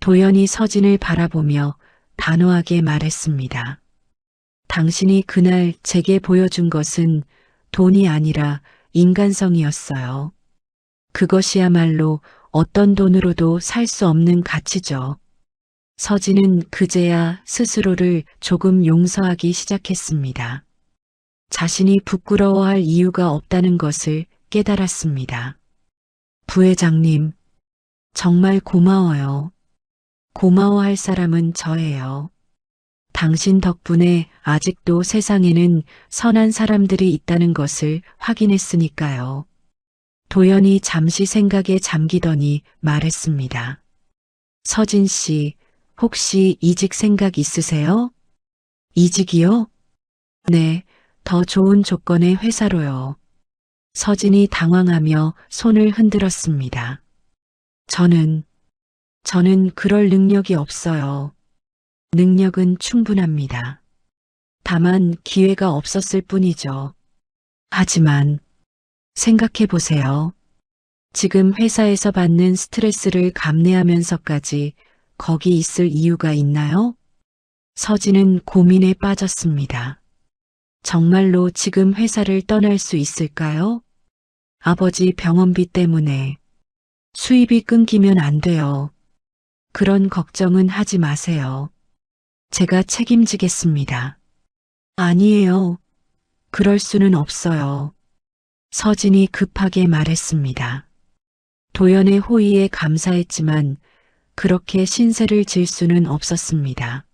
도연이 서진을 바라보며 단호하게 말했습니다. 당신이 그날 제게 보여준 것은 돈이 아니라 인간성이었어요. 그것이야말로 어떤 돈으로도 살 수 없는 가치죠. 서진은 그제야 스스로를 조금 용서하기 시작했습니다. 자신이 부끄러워할 이유가 없다는 것을 깨달았습니다. 부회장님, 정말 고마워요. 고마워할 사람은 저예요. 당신 덕분에 아직도 세상에는 선한 사람들이 있다는 것을 확인했으니까요. 도연이 잠시 생각에 잠기더니 말했습니다. 서진 씨, 혹시 이직 생각 있으세요? 이직이요? 네, 더 좋은 조건의 회사로요. 서진이 당황하며 손을 흔들었습니다. 저는 그럴 능력이 없어요. 능력은 충분합니다. 다만 기회가 없었을 뿐이죠. 하지만 생각해 보세요. 지금 회사에서 받는 스트레스를 감내하면서까지 거기 있을 이유가 있나요? 서진은 고민에 빠졌습니다. 정말로 지금 회사를 떠날 수 있을까요? 아버지 병원비 때문에 수입이 끊기면 안 돼요. 그런 걱정은 하지 마세요. 제가 책임지겠습니다. 아니에요. 그럴 수는 없어요. 서진이 급하게 말했습니다. 도연의 호의에 감사했지만 그렇게 신세를 질 수는 없었습니다.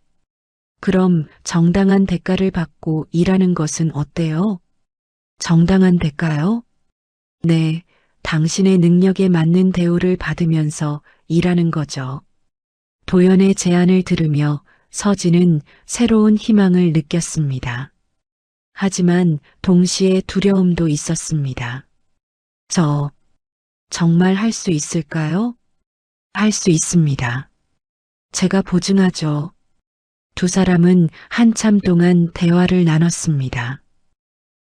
그럼 정당한 대가를 받고 일하는 것은 어때요? 정당한 대가요? 네, 당신의 능력에 맞는 대우를 받으면서 일하는 거죠. 도연의 제안을 들으며 서진은 새로운 희망을 느꼈습니다. 하지만 동시에 두려움도 있었습니다. 저 정말 할 수 있을까요? 할 수 있습니다. 제가 보증하죠. 두 사람은 한참 동안 대화를 나눴습니다.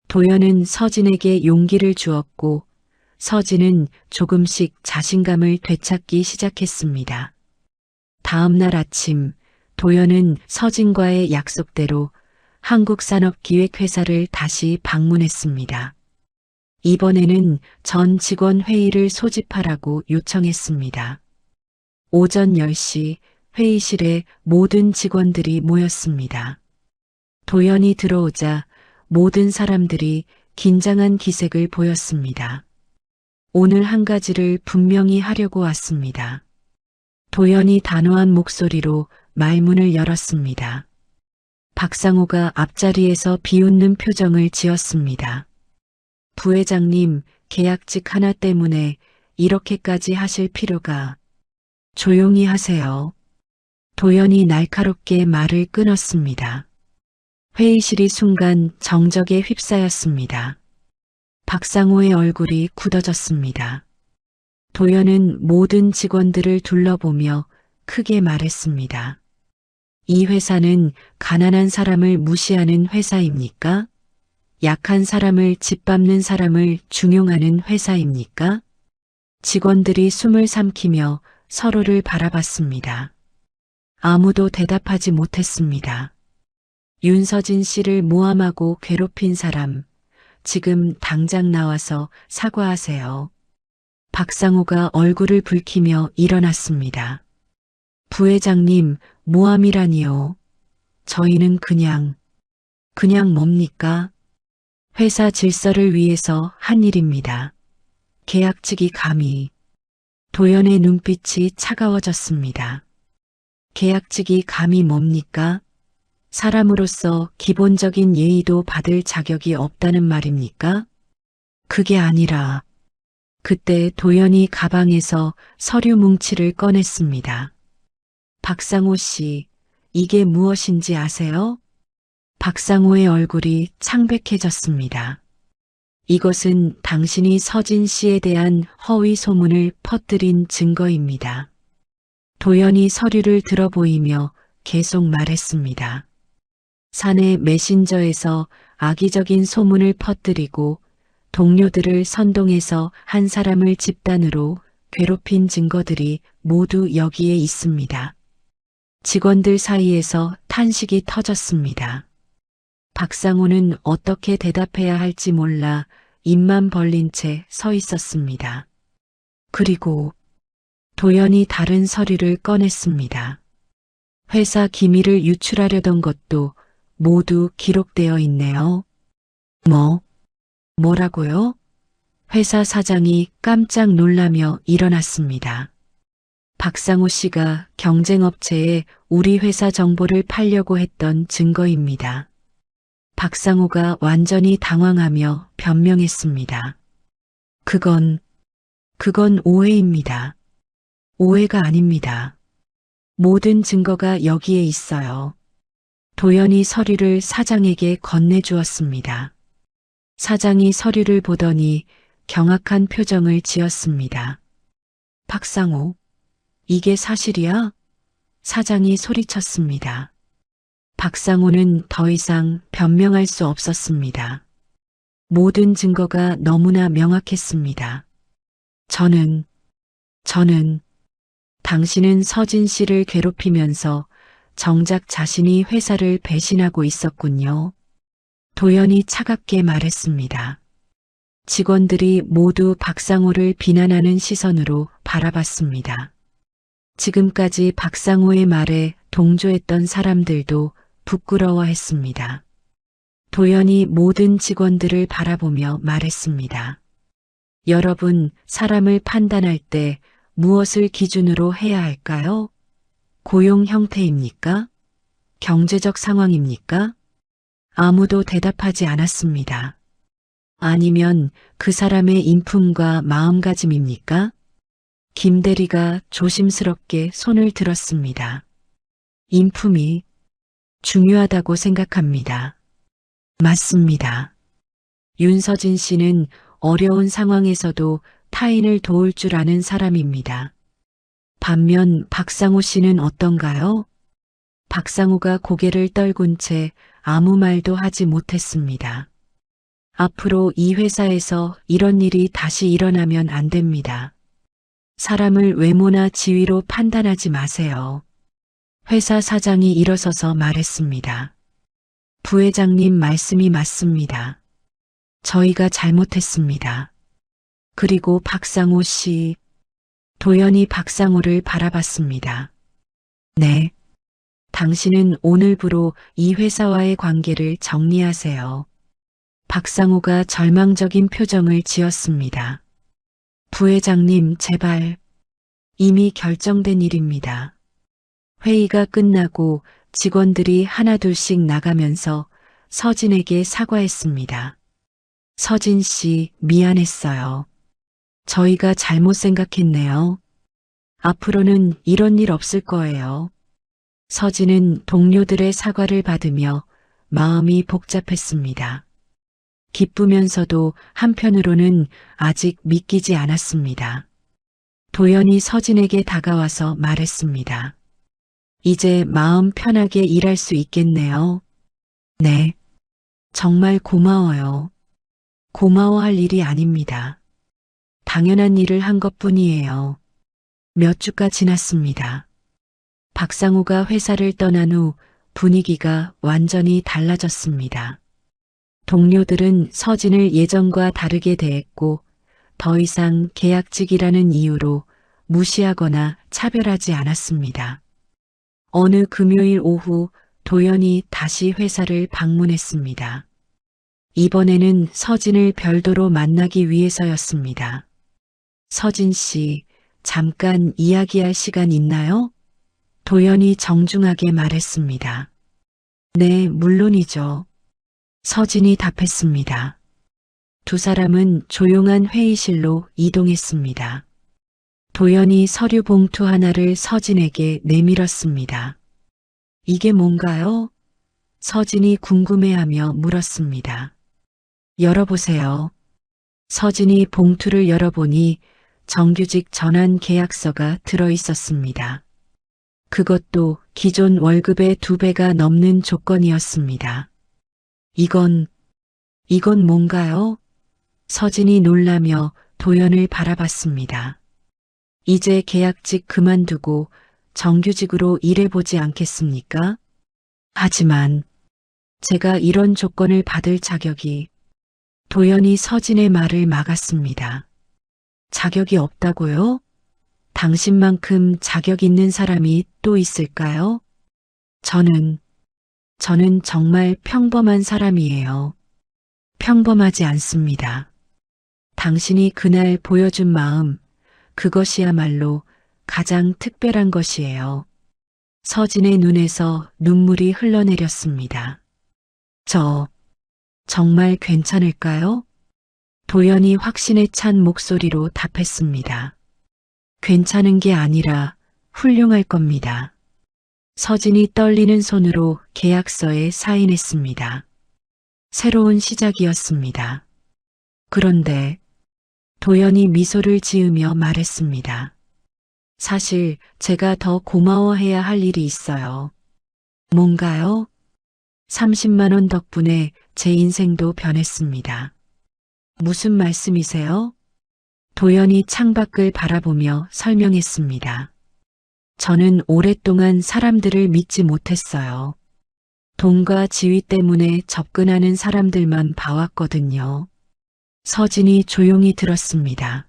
도연은 서진에게 용기를 주었고 서진은 조금씩 자신감을 되찾기 시작했습니다. 다음 날 아침 도연은 서진과의 약속대로 한국산업기획회사를 다시 방문했습니다. 이번에는 전 직원 회의를 소집하라고 요청했습니다. 오전 10시 회의실에 모든 직원들이 모였습니다. 도연이 들어오자 모든 사람들이 긴장한 기색을 보였습니다. 오늘 한 가지를 분명히 하려고 왔습니다. 도연이 단호한 목소리로 말문을 열었습니다. 박상호가 앞자리에서 비웃는 표정을 지었습니다. 부회장님, 계약직 하나 때문에 이렇게까지 하실 필요가. 조용히 하세요. 도연이 날카롭게 말을 끊었습니다. 회의실이 순간 정적에 휩싸였습니다. 박상호의 얼굴이 굳어졌습니다. 도연은 모든 직원들을 둘러보며 크게 말했습니다. 이 회사는 가난한 사람을 무시하는 회사입니까? 약한 사람을 짓밟는 사람을 중용하는 회사입니까? 직원들이 숨을 삼키며 서로를 바라봤습니다. 아무도 대답하지 못했습니다. 윤서진 씨를 모함하고 괴롭힌 사람, 지금 당장 나와서 사과하세요. 박상호가 얼굴을 붉히며 일어났습니다. 부회장님, 모함이라니요. 저희는 그냥 뭡니까? 회사 질서를 위해서 한 일입니다. 계약직이 감히. 도연의 눈빛이 차가워졌습니다. 계약직이 감히 뭡니까? 사람으로서 기본적인 예의도 받을 자격이 없다는 말입니까? 그게 아니라 그때 도연이 가방에서 서류 뭉치를 꺼냈습니다. 박상호 씨, 이게 무엇인지 아세요? 박상호의 얼굴이 창백해졌습니다. 이것은 당신이 서진 씨에 대한 허위 소문을 퍼뜨린 증거입니다. 도연이 서류를 들어보이며 계속 말했습니다. 사내 메신저에서 악의적인 소문을 퍼뜨리고 동료들을 선동해서 한 사람을 집단으로 괴롭힌 증거들이 모두 여기에 있습니다. 직원들 사이에서 탄식이 터졌습니다. 박상호는 어떻게 대답해야 할지 몰라 입만 벌린 채 서 있었습니다. 그리고 도연이 다른 서류를 꺼냈습니다. 회사 기밀을 유출하려던 것도 모두 기록되어 있네요. 뭐라고요? 회사 사장이 깜짝 놀라며 일어났습니다. 박상호 씨가 경쟁업체에 우리 회사 정보를 팔려고 했던 증거입니다. 박상호가 완전히 당황하며 변명했습니다. 그건 오해입니다. 오해가 아닙니다. 모든 증거가 여기에 있어요. 도연이 서류를 사장에게 건네주었습니다. 사장이 서류를 보더니 경악한 표정을 지었습니다. 박상호, 이게 사실이야? 사장이 소리쳤습니다. 박상호는 더 이상 변명할 수 없었습니다. 모든 증거가 너무나 명확했습니다. 저는 당신은 서진 씨를 괴롭히면서 정작 자신이 회사를 배신하고 있었군요. 도연이 차갑게 말했습니다. 직원들이 모두 박상호를 비난하는 시선으로 바라봤습니다. 지금까지 박상호의 말에 동조했던 사람들도 부끄러워했습니다. 도연이 모든 직원들을 바라보며 말했습니다. 여러분, 사람을 판단할 때 무엇을 기준으로 해야 할까요? 고용 형태입니까? 경제적 상황입니까? 아무도 대답하지 않았습니다. 아니면 그 사람의 인품과 마음가짐입니까? 김 대리가 조심스럽게 손을 들었습니다. 인품이 중요하다고 생각합니다. 맞습니다. 윤서진 씨는 어려운 상황에서도 타인을 도울 줄 아는 사람입니다. 반면 박상호 씨는 어떤가요? 박상호가 고개를 떨군 채 아무 말도 하지 못했습니다. 앞으로 이 회사에서 이런 일이 다시 일어나면 안 됩니다. 사람을 외모나 지위로 판단하지 마세요. 회사 사장이 일어서서 말했습니다. 부회장님 말씀이 맞습니다. 저희가 잘못했습니다. 그리고 박상호 씨, 도연이 박상호를 바라봤습니다. 네. 당신은 오늘부로 이 회사와의 관계를 정리하세요. 박상호가 절망적인 표정을 지었습니다. 부회장님, 제발. 이미 결정된 일입니다. 회의가 끝나고 직원들이 하나둘씩 나가면서 서진에게 사과했습니다. 서진 씨, 미안했어요. 저희가 잘못 생각했네요. 앞으로는 이런 일 없을 거예요. 서진은 동료들의 사과를 받으며 마음이 복잡했습니다. 기쁘면서도 한편으로는 아직 믿기지 않았습니다. 도연이 서진에게 다가와서 말했습니다. 이제 마음 편하게 일할 수 있겠네요. 네. 정말 고마워요. 고마워할 일이 아닙니다. 당연한 일을 한 것뿐이에요. 몇 주가 지났습니다. 박상호가 회사를 떠난 후 분위기가 완전히 달라졌습니다. 동료들은 서진을 예전과 다르게 대했고 더 이상 계약직이라는 이유로 무시하거나 차별하지 않았습니다. 어느 금요일 오후 도연이 다시 회사를 방문했습니다. 이번에는 서진을 별도로 만나기 위해서였습니다. 서진 씨, 잠깐 이야기할 시간 있나요? 도연이 정중하게 말했습니다. 네, 물론이죠. 서진이 답했습니다. 두 사람은 조용한 회의실로 이동했습니다. 도연이 서류 봉투 하나를 서진에게 내밀었습니다. 이게 뭔가요? 서진이 궁금해하며 물었습니다. 열어보세요. 서진이 봉투를 열어보니 정규직 전환 계약서가 들어있었습니다. 그것도 기존 월급의 2배가 넘는 조건이었습니다. 이건 뭔가요? 서진이 놀라며 도연을 바라봤습니다. 이제 계약직 그만두고 정규직으로 일해보지 않겠습니까? 하지만 제가 이런 조건을 받을 자격이 도연이 서진의 말을 막았습니다. 자격이 없다고요? 당신만큼 자격 있는 사람이 또 있을까요? 저는 정말 평범한 사람이에요. 평범하지 않습니다. 당신이 그날 보여준 마음, 그것이야말로 가장 특별한 것이에요. 서진의 눈에서 눈물이 흘러내렸습니다. 저 정말 괜찮을까요? 도연이 확신에 찬 목소리로 답했습니다. 괜찮은 게 아니라 훌륭할 겁니다. 서진이 떨리는 손으로 계약서에 사인했습니다. 새로운 시작이었습니다. 그런데 도연이 미소를 지으며 말했습니다. 사실 제가 더 고마워해야 할 일이 있어요. 뭔가요? 30만 원 덕분에 제 인생도 변했습니다. 무슨 말씀이세요? 도연이 창밖을 바라보며 설명했습니다. 저는 오랫동안 사람들을 믿지 못했어요. 돈과 지위 때문에 접근하는 사람들만 봐왔거든요. 서진이 조용히 들었습니다.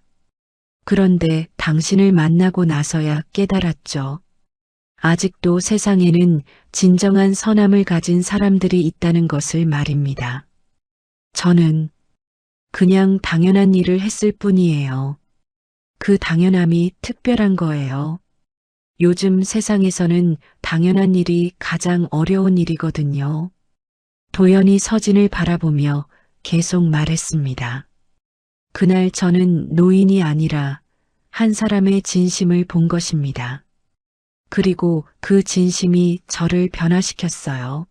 그런데 당신을 만나고 나서야 깨달았죠. 아직도 세상에는 진정한 선함을 가진 사람들이 있다는 것을 말입니다. 저는 그냥 당연한 일을 했을 뿐이에요. 그 당연함이 특별한 거예요. 요즘 세상에서는 당연한 일이 가장 어려운 일이거든요. 도연이 서진을 바라보며 계속 말했습니다. 그날 저는 노인이 아니라 한 사람의 진심을 본 것입니다. 그리고 그 진심이 저를 변화시켰어요.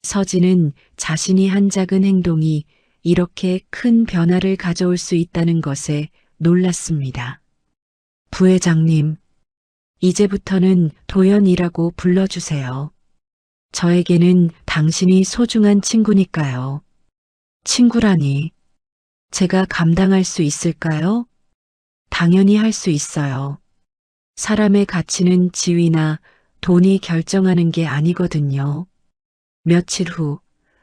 서진은 자신이 한 작은 행동이 이렇게 큰 변화를 가져올 수 있다는 것에 놀랐습니다. 부회장님, 이제부터는 도연이라고 불러주세요. 저에게는 당신이 소중한 친구니까요. 친구라니, 제가 감당할 수 있을까요? 당연히 할 수 있어요. 사람의 가치는 지위나 돈이 결정하는 게 아니거든요. 며칠 후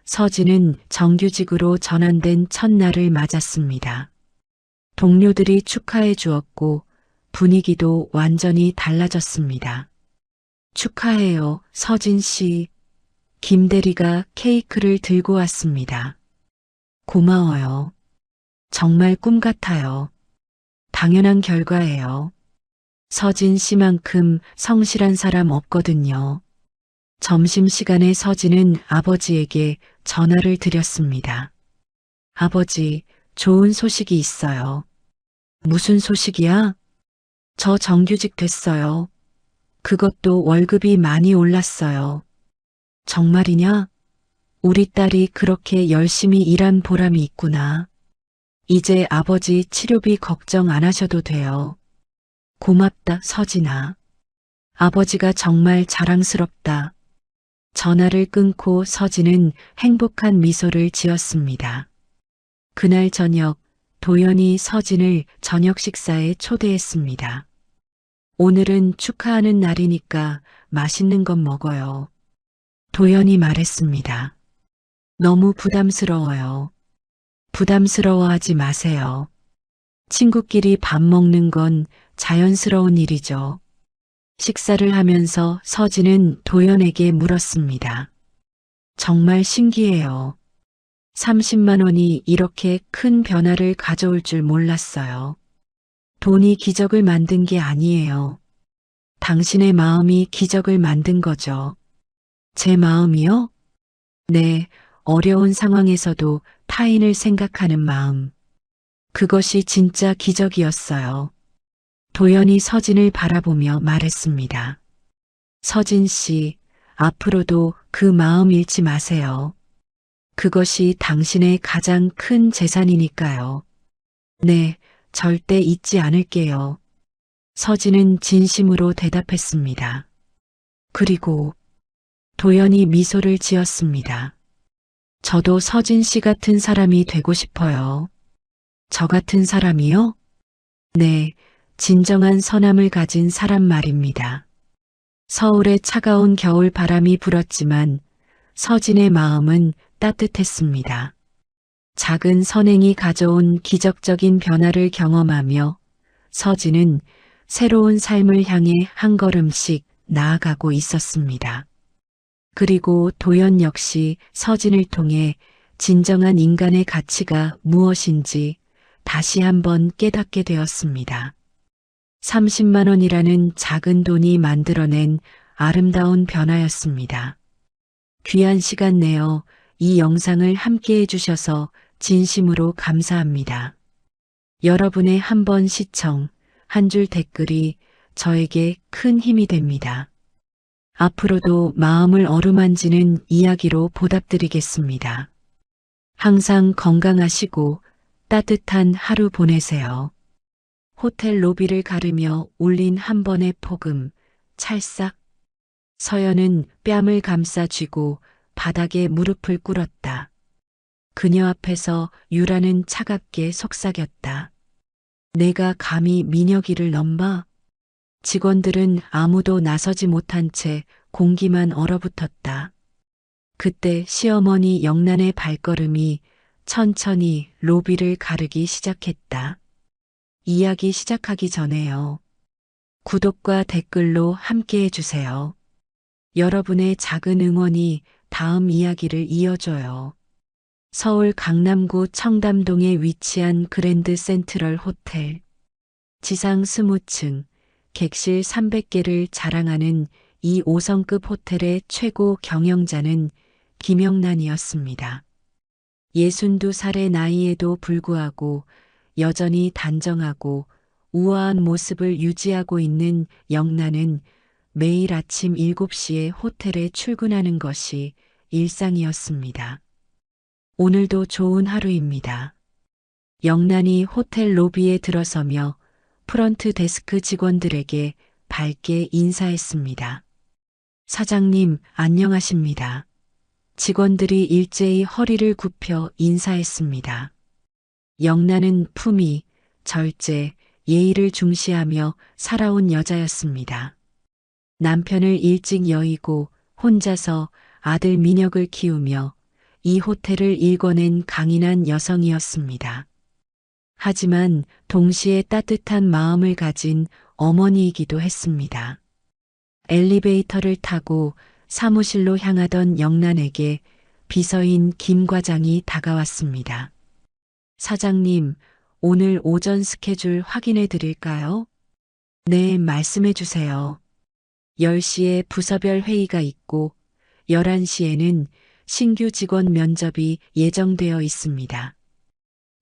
서진은 정규직으로 전환된 첫날을 맞았습니다. 동료들이 축하해 주었고 분위기도 완전히 달라졌습니다. 축하해요, 서진 씨. 김 대리가 케이크를 들고 왔습니다. 고마워요. 정말 꿈 같아요. 당연한 결과예요. 서진 씨만큼 성실한 사람 없거든요. 점심시간에 서진은 아버지에게 전화를 드렸습니다. 아버지, 좋은 소식이 있어요. 무슨 소식이야? 저 정규직 됐어요. 그것도 월급이 많이 올랐어요. 정말이냐? 우리 딸이 그렇게 열심히 일한 보람이 있구나. 이제 아버지 치료비 걱정 안 하셔도 돼요. 고맙다, 서진아. 아버지가 정말 자랑스럽다. 전화를 끊고 서진은 행복한 미소를 지었습니다. 그날 저녁 도연이 서진을 저녁 식사에 초대했습니다. 오늘은 축하하는 날이니까 맛있는 것 먹어요. 도연이 말했습니다. 너무 부담스러워요. 부담스러워하지 마세요. 친구끼리 밥 먹는 건 자연스러운 일이죠. 식사를 하면서 서진은 도연에게 물었습니다. 정말 신기해요. 30만 원이 이렇게 큰 변화를 가져올 줄 몰랐어요. 돈이 기적을 만든 게 아니에요. 당신의 마음이 기적을 만든 거죠. 제 마음이요? 네, 어려운 상황에서도 타인을 생각하는 마음. 그것이 진짜 기적이었어요. 도연이 서진을 바라보며 말했습니다. 서진 씨, 앞으로도 그 마음 잃지 마세요. 그것이 당신의 가장 큰 재산이니까요. 네, 절대 잊지 않을게요. 서진은 진심으로 대답했습니다. 그리고 도연이 미소를 지었습니다. 저도 서진 씨 같은 사람이 되고 싶어요. 저 같은 사람이요? 네, 진정한 선함을 가진 사람 말입니다. 서울의 차가운 겨울 바람이 불었지만 서진의 마음은 따뜻했습니다. 작은 선행이 가져온 기적적인 변화를 경험하며 서진은 새로운 삶을 향해 한 걸음씩 나아가고 있었습니다. 그리고 도연 역시 서진을 통해 진정한 인간의 가치가 무엇인지 다시 한번 깨닫게 되었습니다. 30만 원이라는 작은 돈이 만들어낸 아름다운 변화였습니다. 귀한 시간 내어 이 영상을 함께 해주셔서 진심으로 감사합니다. 여러분의 한 번 시청, 한 줄 댓글이 저에게 큰 힘이 됩니다. 앞으로도 마음을 어루만지는 이야기로 보답드리겠습니다. 항상 건강하시고 따뜻한 하루 보내세요. 호텔 로비를 가르며 울린 한 번의 폭음, 찰싹. 서연은 뺨을 감싸 쥐고 바닥에 무릎을 꿇었다. 그녀 앞에서 유라는 차갑게 속삭였다. 내가 감히 민혁이를 넘봐? 직원들은 아무도 나서지 못한 채 공기만 얼어붙었다. 그때 시어머니 영란의 발걸음이 천천히 로비를 가르기 시작했다. 이야기 시작하기 전에요. 구독과 댓글로 함께 해주세요. 여러분의 작은 응원이 다음 이야기를 이어줘요. 서울 강남구 청담동에 위치한 그랜드 센트럴 호텔. 지상 20층, 객실 300개를 자랑하는 이 5성급 호텔의 최고 경영자는 김영란이었습니다. 62살의 나이에도 불구하고 여전히 단정하고 우아한 모습을 유지하고 있는 영란은 매일 아침 7시에 호텔에 출근하는 것이 일상이었습니다. 오늘도 좋은 하루입니다. 영란이 호텔 로비에 들어서며 프런트 데스크 직원들에게 밝게 인사했습니다. 사장님, 안녕하십니다. 직원들이 일제히 허리를 굽혀 인사했습니다. 영란은 품위, 절제, 예의를 중시하며 살아온 여자였습니다. 남편을 일찍 여의고 혼자서 아들 민혁을 키우며 이 호텔을 일궈낸 강인한 여성이었습니다. 하지만 동시에 따뜻한 마음을 가진 어머니이기도 했습니다. 엘리베이터를 타고 사무실로 향하던 영란에게 비서인 김 과장이 다가왔습니다. 사장님, 오늘 오전 스케줄 확인해 드릴까요? 네, 말씀해 주세요. 10시에 부서별 회의가 있고 11시에는 신규 직원 면접이 예정되어 있습니다.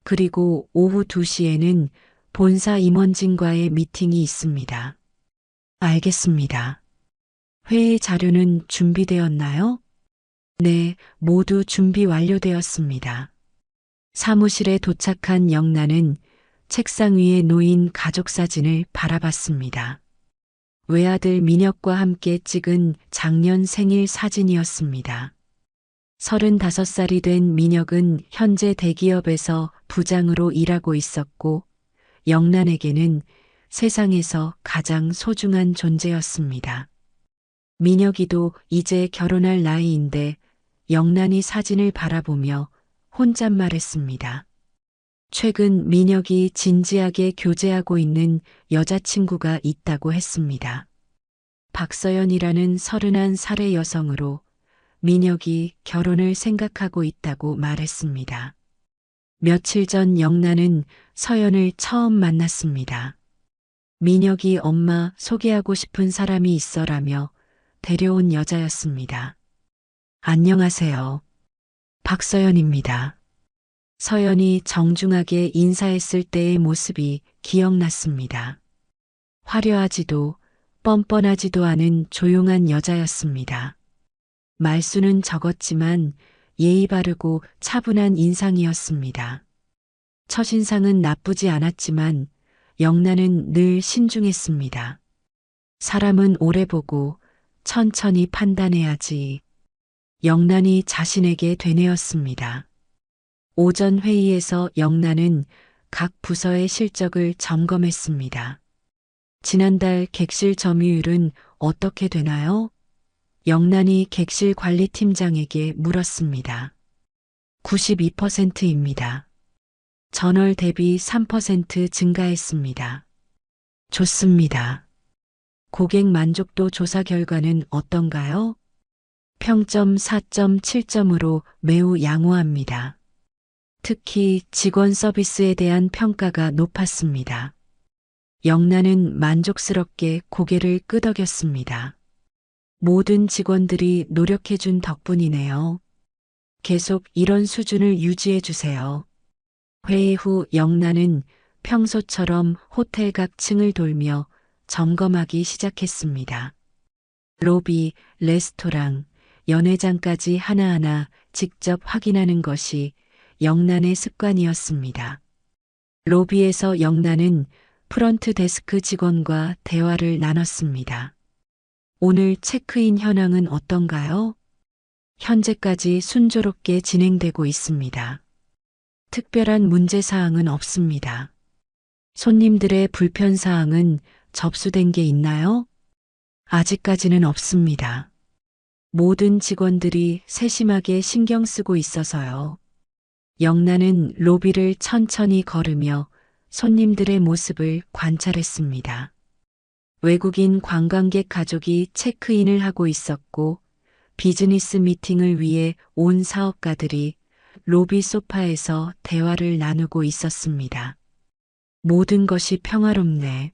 그리고 오후 2시에는 본사 임원진과의 미팅이 있습니다. 알겠습니다. 회의 자료는 준비되었나요? 네, 모두 준비 완료되었습니다. 사무실에 도착한 영란은 책상 위에 놓인 가족 사진을 바라봤습니다. 외아들 민혁과 함께 찍은 작년 생일 사진이었습니다. 35살이 된 민혁은 현재 대기업에서 부장으로 일하고 있었고 영란에게는 세상에서 가장 소중한 존재였습니다. 민혁이도 이제 결혼할 나이인데 영란이 사진을 바라보며 혼잣말했습니다. 최근 민혁이 진지하게 교제하고 있는 여자친구가 있다고 했습니다. 박서연이라는 31살의 여성으로 민혁이 결혼을 생각하고 있다고 말했습니다. 며칠 전 영란은 서연을 처음 만났습니다. 민혁이 엄마 소개하고 싶은 사람이 있어라며 데려온 여자였습니다. 안녕하세요. 박서연입니다. 서연이 정중하게 인사했을 때의 모습이 기억났습니다. 화려하지도 뻔뻔하지도 않은 조용한 여자였습니다. 말수는 적었지만 예의 바르고 차분한 인상이었습니다. 첫인상은 나쁘지 않았지만 영란은 늘 신중했습니다. 사람은 오래 보고 천천히 판단해야지. 영란이 자신에게 되뇌었습니다. 오전 회의에서 영란은 각 부서의 실적을 점검했습니다. 지난달 객실 점유율은 어떻게 되나요? 영란이 객실 관리팀장에게 물었습니다. 92%입니다. 전월 대비 3% 증가했습니다. 좋습니다. 고객 만족도 조사 결과는 어떤가요? 평점 4.7점으로 매우 양호합니다. 특히 직원 서비스에 대한 평가가 높았습니다. 영란은 만족스럽게 고개를 끄덕였습니다. 모든 직원들이 노력해준 덕분이네요. 계속 이런 수준을 유지해 주세요. 회의 후 영란은 평소처럼 호텔 각 층을 돌며 점검하기 시작했습니다. 로비, 레스토랑, 연회장까지 하나하나 직접 확인하는 것이 영란의 습관이었습니다. 로비에서 영란은 프런트 데스크 직원과 대화를 나눴습니다. 오늘 체크인 현황은 어떤가요? 현재까지 순조롭게 진행되고 있습니다. 특별한 문제사항은 없습니다. 손님들의 불편사항은 접수된 게 있나요? 아직까지는 없습니다. 모든 직원들이 세심하게 신경 쓰고 있어서요. 영란은 로비를 천천히 걸으며 손님들의 모습을 관찰했습니다. 외국인 관광객 가족이 체크인을 하고 있었고 비즈니스 미팅을 위해 온 사업가들이 로비 소파에서 대화를 나누고 있었습니다. 모든 것이 평화롭네.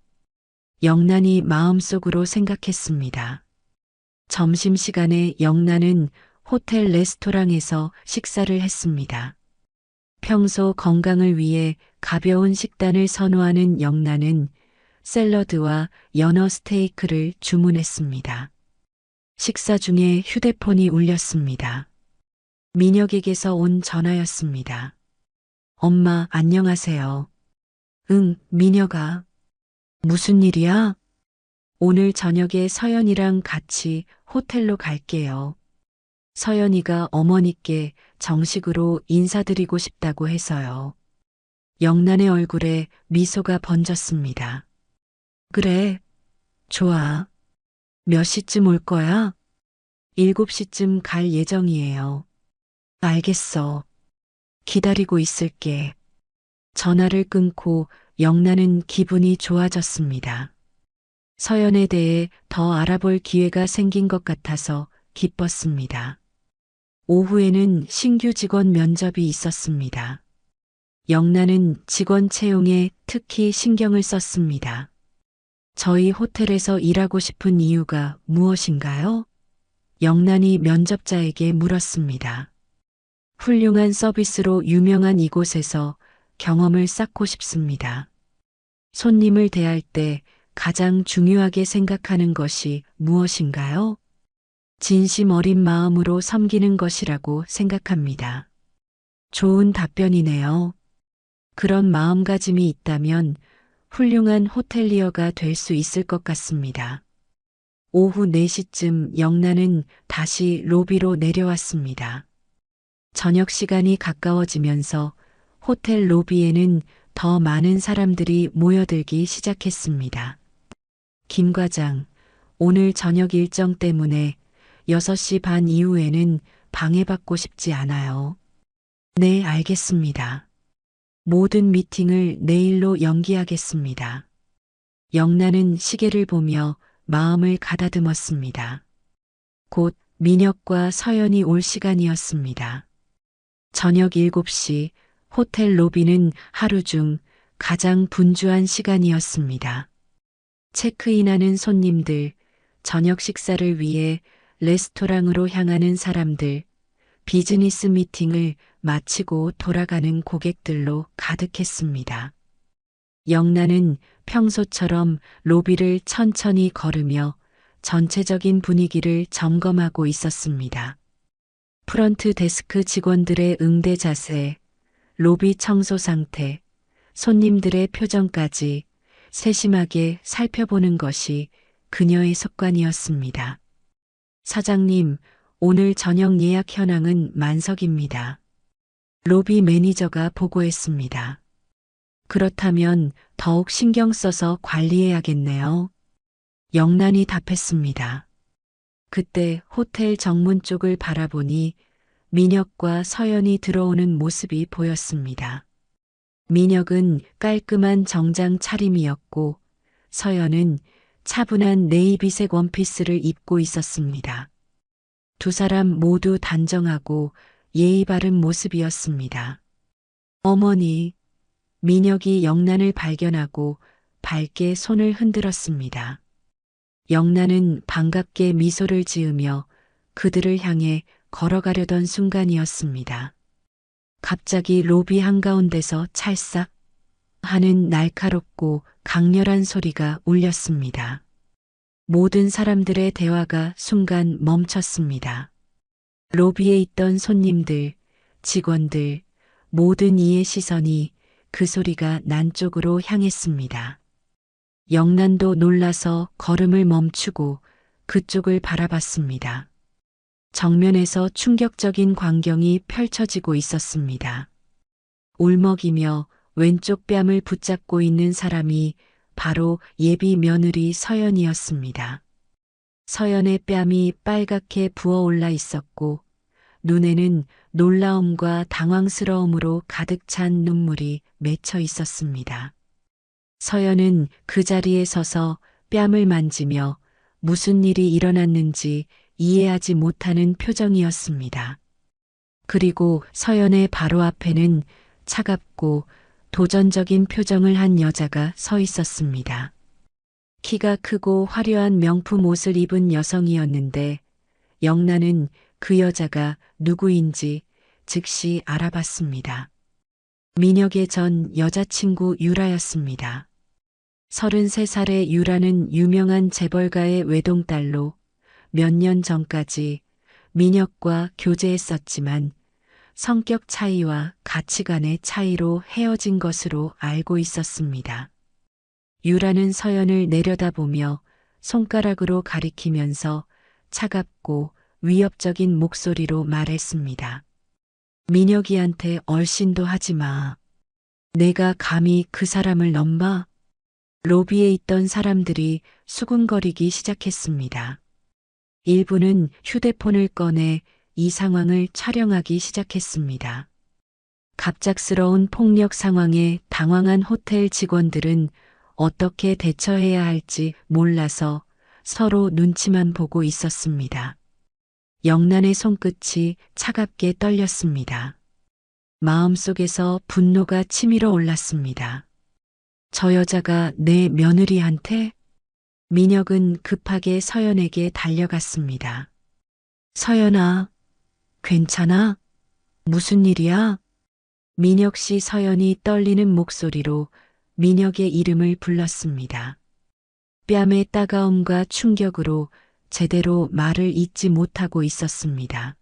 영란이 마음속으로 생각했습니다. 점심시간에 영란은 호텔 레스토랑에서 식사를 했습니다. 평소 건강을 위해 가벼운 식단을 선호하는 영란은 샐러드와 연어 스테이크를 주문했습니다. 식사 중에 휴대폰이 울렸습니다. 민혁에게서 온 전화였습니다. 엄마, 안녕하세요. 응, 민혁아. 무슨 일이야? 오늘 저녁에 서연이랑 같이 호텔로 갈게요. 서연이가 어머니께 정식으로 인사드리고 싶다고 해서요. 영란의 얼굴에 미소가 번졌습니다. 그래, 좋아. 몇 시쯤 올 거야? 7시쯤 갈 예정이에요. 알겠어. 기다리고 있을게. 전화를 끊고 영란은 기분이 좋아졌습니다. 서연에 대해 더 알아볼 기회가 생긴 것 같아서 기뻤습니다. 오후에는 신규 직원 면접이 있었습니다. 영란은 직원 채용에 특히 신경을 썼습니다. 저희 호텔에서 일하고 싶은 이유가 무엇인가요? 영란이 면접자에게 물었습니다. 훌륭한 서비스로 유명한 이곳에서 경험을 쌓고 싶습니다. 손님을 대할 때 가장 중요하게 생각하는 것이 무엇인가요? 진심 어린 마음으로 섬기는 것이라고 생각합니다. 좋은 답변이네요. 그런 마음가짐이 있다면 훌륭한 호텔리어가 될 수 있을 것 같습니다. 오후 4시쯤 영란은 다시 로비로 내려왔습니다. 저녁 시간이 가까워지면서 호텔 로비에는 더 많은 사람들이 모여들기 시작했습니다. 김 과장, 오늘 저녁 일정 때문에 6시 반 이후에는 방해받고 싶지 않아요. 네, 알겠습니다. 모든 미팅을 내일로 연기하겠습니다. 영란은 시계를 보며 마음을 가다듬었습니다. 곧 민혁과 서연이 올 시간이었습니다. 저녁 7시 호텔 로비는 하루 중 가장 분주한 시간이었습니다. 체크인하는 손님들, 저녁 식사를 위해 레스토랑으로 향하는 사람들, 비즈니스 미팅을 마치고 돌아가는 고객들로 가득했습니다. 영란은 평소처럼 로비를 천천히 걸으며 전체적인 분위기를 점검하고 있었습니다. 프런트 데스크 직원들의 응대 자세, 로비 청소 상태, 손님들의 표정까지 세심하게 살펴보는 것이 그녀의 습관이었습니다. 사장님, 오늘 저녁 예약 현황은 만석입니다. 로비 매니저가 보고했습니다. 그렇다면 더욱 신경 써서 관리해야겠네요. 영란이 답했습니다. 그때 호텔 정문 쪽을 바라보니 민혁과 서연이 들어오는 모습이 보였습니다. 민혁은 깔끔한 정장 차림이었고 서연은 차분한 네이비색 원피스를 입고 있었습니다. 두 사람 모두 단정하고 예의 바른 모습이었습니다. 어머니, 민혁이 영란을 발견하고 밝게 손을 흔들었습니다. 영란은 반갑게 미소를 지으며 그들을 향해 걸어가려던 순간이었습니다. 갑자기 로비 한가운데서 찰싹 하는 날카롭고 강렬한 소리가 울렸습니다. 모든 사람들의 대화가 순간 멈췄습니다. 로비에 있던 손님들, 직원들, 모든 이의 시선이 그 소리가 난 쪽으로 향했습니다. 영란도 놀라서 걸음을 멈추고 그쪽을 바라봤습니다. 정면에서 충격적인 광경이 펼쳐지고 있었습니다. 울먹이며 왼쪽 뺨을 붙잡고 있는 사람이 바로 예비 며느리 서연이었습니다. 서연의 뺨이 빨갛게 부어올라 있었고 눈에는 놀라움과 당황스러움으로 가득 찬 눈물이 맺혀 있었습니다. 서연은 그 자리에 서서 뺨을 만지며 무슨 일이 일어났는지 이해하지 못하는 표정이었습니다. 그리고 서연의 바로 앞에는 차갑고 도전적인 표정을 한 여자가 서 있었습니다. 키가 크고 화려한 명품 옷을 입은 여성이었는데 영란은 그 여자가 누구인지 즉시 알아봤습니다. 민혁의 전 여자친구 유라였습니다. 33살의 유라는 유명한 재벌가의 외동딸로 몇 년 전까지 민혁과 교제했었지만 성격 차이와 가치관의 차이로 헤어진 것으로 알고 있었습니다. 유라는 서연을 내려다보며 손가락으로 가리키면서 차갑고 위협적인 목소리로 말했습니다. 민혁이한테 얼씬도 하지 마. 내가 감히 그 사람을 넘봐? 로비에 있던 사람들이 수군거리기 시작했습니다. 일부는 휴대폰을 꺼내 이 상황을 촬영하기 시작했습니다. 갑작스러운 폭력 상황에 당황한 호텔 직원들은 어떻게 대처해야 할지 몰라서 서로 눈치만 보고 있었습니다. 영란의 손끝이 차갑게 떨렸습니다. 마음속에서 분노가 치밀어 올랐습니다. 저 여자가 내 며느리한테? 민혁은 급하게 서연에게 달려갔습니다. 서연아, 괜찮아? 무슨 일이야? 민혁 씨. 서연이 떨리는 목소리로 민혁의 이름을 불렀습니다. 뺨의 따가움과 충격으로 제대로 말을 잇지 못하고 있었습니다.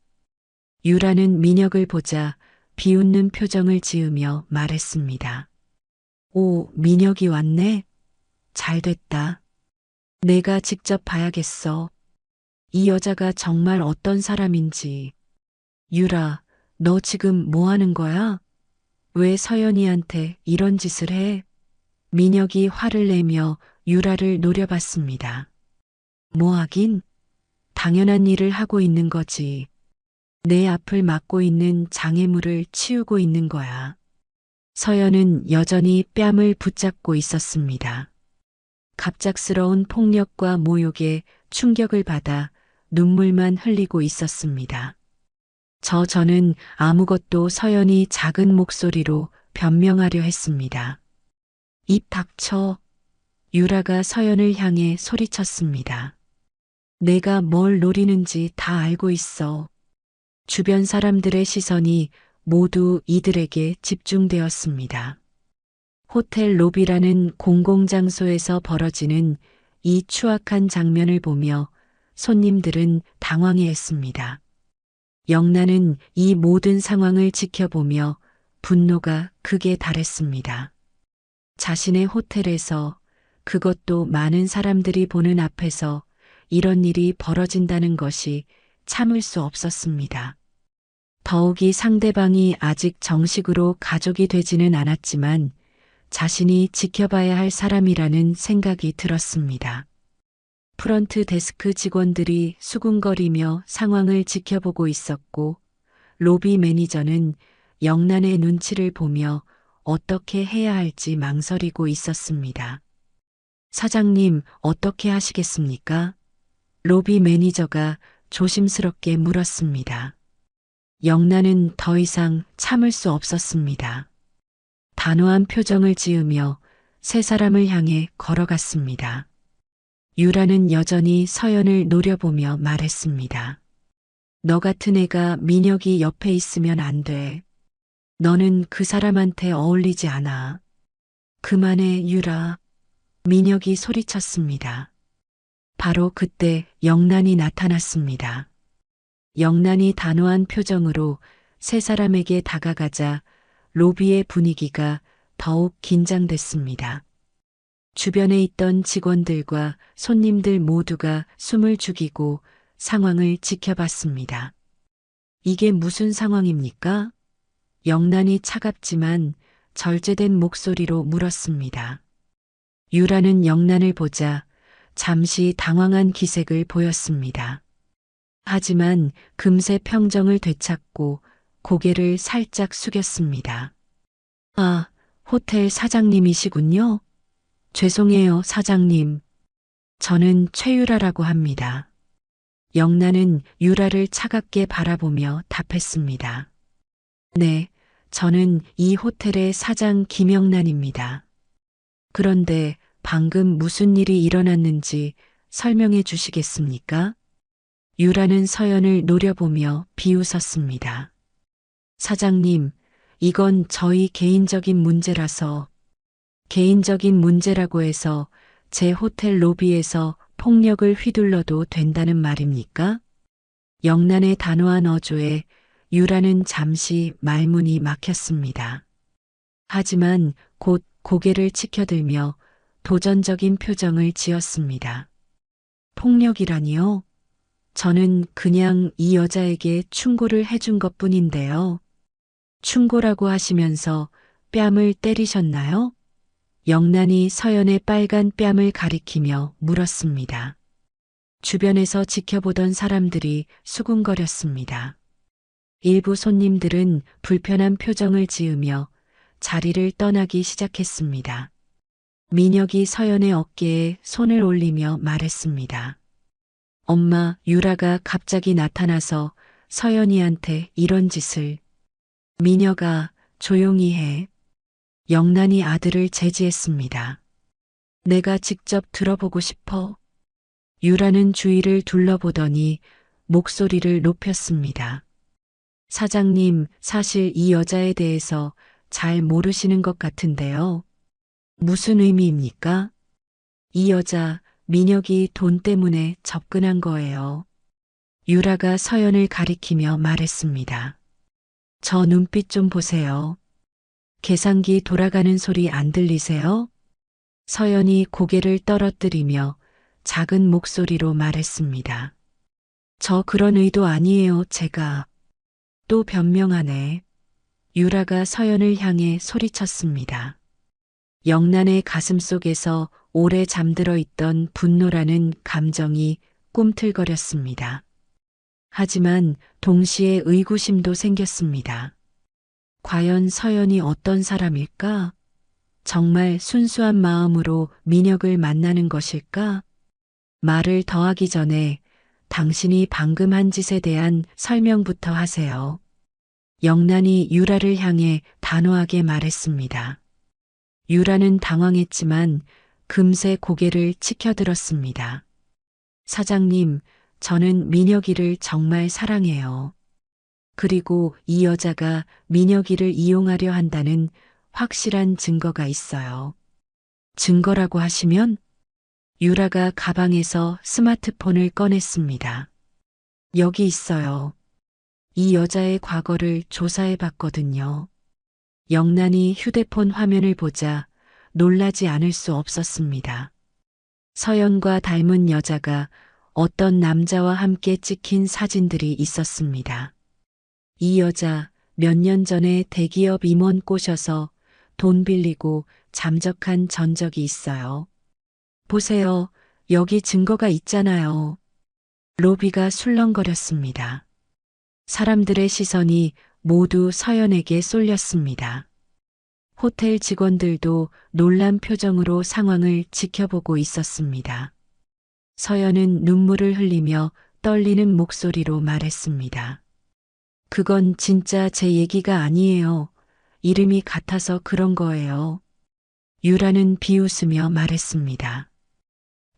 유라는 민혁을 보자 비웃는 표정을 지으며 말했습니다. 오, 민혁이 왔네? 잘됐다. 내가 직접 봐야겠어. 이 여자가 정말 어떤 사람인지. 유라, 너 지금 뭐 하는 거야? 왜 서연이한테 이런 짓을 해? 민혁이 화를 내며 유라를 노려봤습니다. 뭐 하긴? 당연한 일을 하고 있는 거지. 내 앞을 막고 있는 장애물을 치우고 있는 거야. 서연은 여전히 뺨을 붙잡고 있었습니다. 갑작스러운 폭력과 모욕에 충격을 받아 눈물만 흘리고 있었습니다. 저는 아무것도. 서연이 작은 목소리로 변명하려 했습니다. 입 닥쳐. 유라가 서연을 향해 소리쳤습니다. 내가 뭘 노리는지 다 알고 있어. 주변 사람들의 시선이 모두 이들에게 집중되었습니다. 호텔 로비라는 공공장소에서 벌어지는 이 추악한 장면을 보며 손님들은 당황해했습니다. 영란은 이 모든 상황을 지켜보며 분노가 극에 달했습니다. 자신의 호텔에서, 그것도 많은 사람들이 보는 앞에서 이런 일이 벌어진다는 것이 참을 수 없었습니다. 더욱이 상대방이 아직 정식으로 가족이 되지는 않았지만 자신이 지켜봐야 할 사람이라는 생각이 들었습니다. 프런트 데스크 직원들이 수군거리며 상황을 지켜보고 있었고 로비 매니저는 영란의 눈치를 보며 어떻게 해야 할지 망설이고 있었습니다. 사장님, 어떻게 하시겠습니까? 로비 매니저가 조심스럽게 물었습니다. 영란은 더 이상 참을 수 없었습니다. 단호한 표정을 지으며 세 사람을 향해 걸어갔습니다. 유라는 여전히 서연을 노려보며 말했습니다. 너 같은 애가 민혁이 옆에 있으면 안 돼. 너는 그 사람한테 어울리지 않아. 그만해, 유라. 민혁이 소리쳤습니다. 바로 그때 영란이 나타났습니다. 영란이 단호한 표정으로 세 사람에게 다가가자 로비의 분위기가 더욱 긴장됐습니다. 주변에 있던 직원들과 손님들 모두가 숨을 죽이고 상황을 지켜봤습니다. 이게 무슨 상황입니까? 영란이 차갑지만 절제된 목소리로 물었습니다. 유라는 영란을 보자 잠시 당황한 기색을 보였습니다. 하지만 금세 평정을 되찾고 고개를 살짝 숙였습니다. 아, 호텔 사장님이시군요. 죄송해요, 사장님. 저는 최유라라고 합니다. 영란은 유라를 차갑게 바라보며 답했습니다. 네, 저는 이 호텔의 사장 김영란입니다. 그런데 방금 무슨 일이 일어났는지 설명해 주시겠습니까? 유라는 서연을 노려보며 비웃었습니다. 사장님, 이건 저희 개인적인 문제라서, 개인적인 문제라고 해서 제 호텔 로비에서 폭력을 휘둘러도 된다는 말입니까? 영란의 단호한 어조에 유라는 잠시 말문이 막혔습니다. 하지만 곧 고개를 치켜들며 도전적인 표정을 지었습니다. 폭력이라니요? 저는 그냥 이 여자에게 충고를 해준 것 뿐인데요. 충고라고 하시면서 뺨을 때리셨나요? 영란이 서연의 빨간 뺨을 가리키며 물었습니다. 주변에서 지켜보던 사람들이 수군거렸습니다. 일부 손님들은 불편한 표정을 지으며 자리를 떠나기 시작했습니다. 민혁이 서연의 어깨에 손을 올리며 말했습니다. 엄마, 유라가 갑자기 나타나서 서연이한테 이런 짓을. 민혁아, 조용히 해. 영란이 아들을 제지했습니다. 내가 직접 들어보고 싶어. 유라는 주위를 둘러보더니 목소리를 높였습니다. 사장님, 사실 이 여자에 대해서 잘 모르시는 것 같은데요. 무슨 의미입니까? 이 여자, 민혁이 돈 때문에 접근한 거예요. 유라가 서연을 가리키며 말했습니다. 저 눈빛 좀 보세요. 계산기 돌아가는 소리 안 들리세요? 서연이 고개를 떨어뜨리며 작은 목소리로 말했습니다. 저 그런 의도 아니에요, 제가. 또 변명하네. 유라가 서연을 향해 소리쳤습니다. 영란의 가슴 속에서 오래 잠들어 있던 분노라는 감정이 꿈틀거렸습니다. 하지만 동시에 의구심도 생겼습니다. 과연 서연이 어떤 사람일까? 정말 순수한 마음으로 민혁을 만나는 것일까? 말을 더하기 전에 당신이 방금 한 짓에 대한 설명부터 하세요. 영란이 유라를 향해 단호하게 말했습니다. 유라는 당황했지만 금세 고개를 치켜들었습니다. 사장님, 저는 민혁이를 정말 사랑해요. 그리고 이 여자가 민혁이를 이용하려 한다는 확실한 증거가 있어요. 증거라고 하시면? 유라가 가방에서 스마트폰을 꺼냈습니다. 여기 있어요. 이 여자의 과거를 조사해 봤거든요. 영란이 휴대폰 화면을 보자 놀라지 않을 수 없었습니다. 서연과 닮은 여자가 어떤 남자와 함께 찍힌 사진들이 있었습니다. 이 여자 몇 년 전에 대기업 임원 꼬셔서 돈 빌리고 잠적한 전적이 있어요. 보세요. 여기 증거가 있잖아요. 로비가 술렁거렸습니다. 사람들의 시선이 모두 서연에게 쏠렸습니다. 호텔 직원들도 놀란 표정으로 상황을 지켜보고 있었습니다. 서연은 눈물을 흘리며 떨리는 목소리로 말했습니다. 그건 진짜 제 얘기가 아니에요. 이름이 같아서 그런 거예요. 유라는 비웃으며 말했습니다.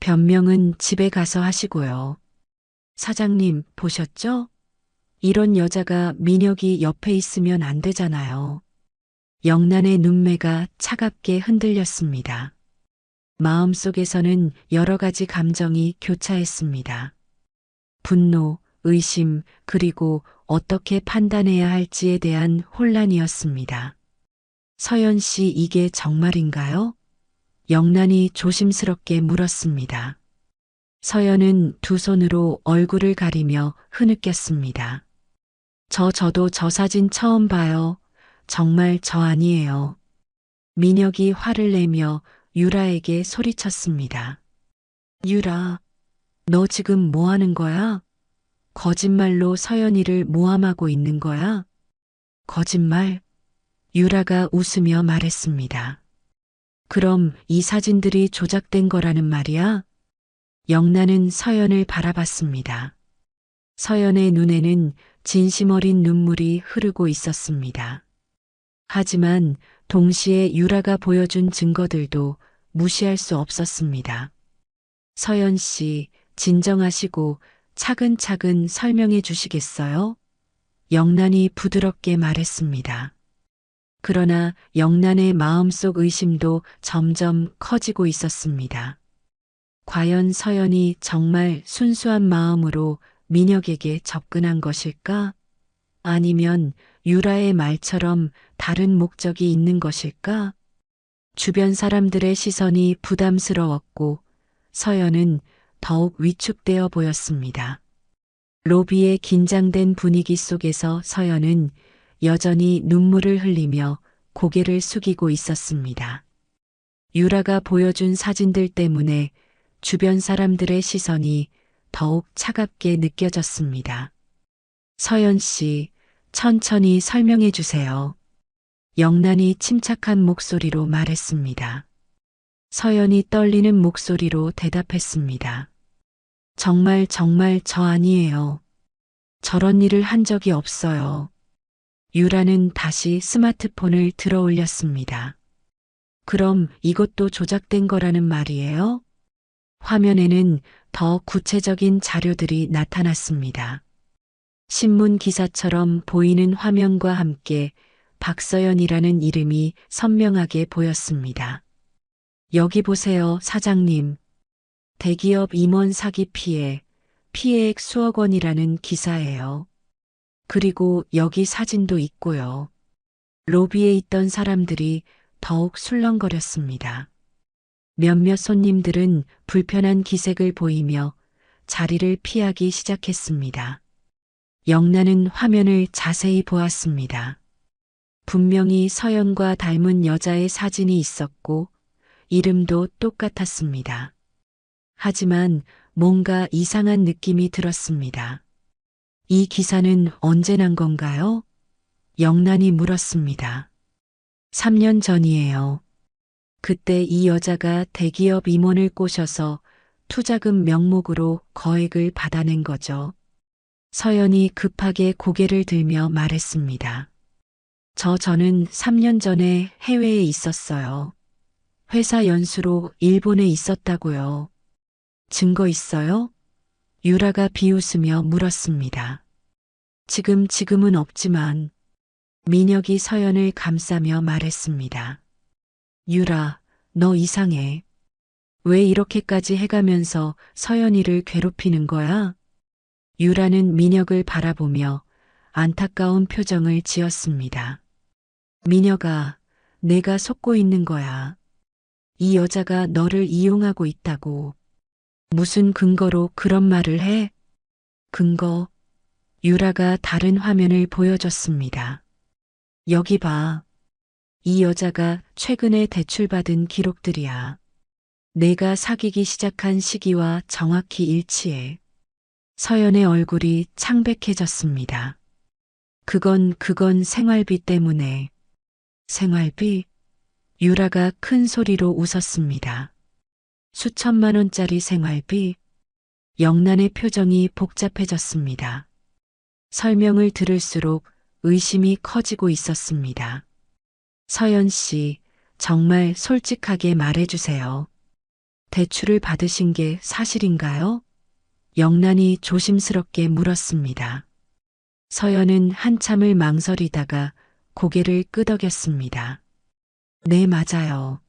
변명은 집에 가서 하시고요. 사장님, 보셨죠? 이런 여자가 민혁이 옆에 있으면 안 되잖아요. 영란의 눈매가 차갑게 흔들렸습니다. 마음속에서는 여러 가지 감정이 교차했습니다. 분노, 의심, 그리고 어떻게 판단해야 할지에 대한 혼란이었습니다. 서연 씨, 이게 정말인가요? 영란이 조심스럽게 물었습니다. 서연은 두 손으로 얼굴을 가리며 흐느꼈습니다. 저도 저 사진 처음 봐요. 정말 저 아니에요. 민혁이 화를 내며 유라에게 소리쳤습니다. 유라, 너 지금 뭐 하는 거야? 거짓말로 서연이를 모함하고 있는 거야? 거짓말? 유라가 웃으며 말했습니다. 그럼 이 사진들이 조작된 거라는 말이야? 영란은 서연을 바라봤습니다. 서연의 눈에는 진심 어린 눈물이 흐르고 있었습니다. 하지만 동시에 유라가 보여준 증거들도 무시할 수 없었습니다. 서연 씨, 진정하시고 차근차근 설명해 주시겠어요? 영란이 부드럽게 말했습니다. 그러나 영란의 마음속 의심도 점점 커지고 있었습니다. 과연 서연이 정말 순수한 마음으로 민혁에게 접근한 것일까? 아니면 유라의 말처럼 다른 목적이 있는 것일까? 주변 사람들의 시선이 부담스러웠고 서연은 더욱 위축되어 보였습니다. 로비의 긴장된 분위기 속에서 서연은 여전히 눈물을 흘리며 고개를 숙이고 있었습니다. 유라가 보여준 사진들 때문에 주변 사람들의 시선이 더욱 차갑게 느껴졌습니다. 서연 씨, 천천히 설명해 주세요. 영란이 침착한 목소리로 말했습니다. 서연이 떨리는 목소리로 대답했습니다. 정말 저 아니에요. 저런 일을 한 적이 없어요. 유라는 다시 스마트폰을 들어 올렸습니다. 그럼 이것도 조작된 거라는 말이에요? 화면에는 더 구체적인 자료들이 나타났습니다. 신문 기사처럼 보이는 화면과 함께 박서연이라는 이름이 선명하게 보였습니다. 여기 보세요, 사장님. 대기업 임원 사기 피해액 수억 원이라는 기사예요. 그리고 여기 사진도 있고요. 로비에 있던 사람들이 더욱 술렁거렸습니다. 몇몇 손님들은 불편한 기색을 보이며 자리를 피하기 시작했습니다. 영란은 화면을 자세히 보았습니다. 분명히 서연과 닮은 여자의 사진이 있었고 이름도 똑같았습니다. 하지만 뭔가 이상한 느낌이 들었습니다. 이 기사는 언제 난 건가요? 영란이 물었습니다. 3년 전이에요. 그때 이 여자가 대기업 임원을 꼬셔서 투자금 명목으로 거액을 받아낸 거죠. 서연이 급하게 고개를 들며 말했습니다. 저는 3년 전에 해외에 있었어요. 회사 연수로 일본에 있었다고요. 증거 있어요? 유라가 비웃으며 물었습니다. 지금은 없지만 민혁이 서연을 감싸며 말했습니다. 유라, 너 이상해. 왜 이렇게까지 해가면서 서연이를 괴롭히는 거야? 유라는 민혁을 바라보며 안타까운 표정을 지었습니다. 민혁아, 내가 속고 있는 거야. 이 여자가 너를 이용하고 있다고. 무슨 근거로 그런 말을 해? 근거. 유라가 다른 화면을 보여줬습니다. 여기 봐. 이 여자가 최근에 대출받은 기록들이야. 내가 사귀기 시작한 시기와 정확히 일치해. 서연의 얼굴이 창백해졌습니다. 그건 생활비 때문에. 생활비? 유라가 큰 소리로 웃었습니다. 수천만 원짜리 생활비? 영란의 표정이 복잡해졌습니다. 설명을 들을수록 의심이 커지고 있었습니다. 서연 씨, 정말 솔직하게 말해주세요. 대출을 받으신 게 사실인가요? 영란이 조심스럽게 물었습니다. 서연은 한참을 망설이다가 고개를 끄덕였습니다. 네, 맞아요.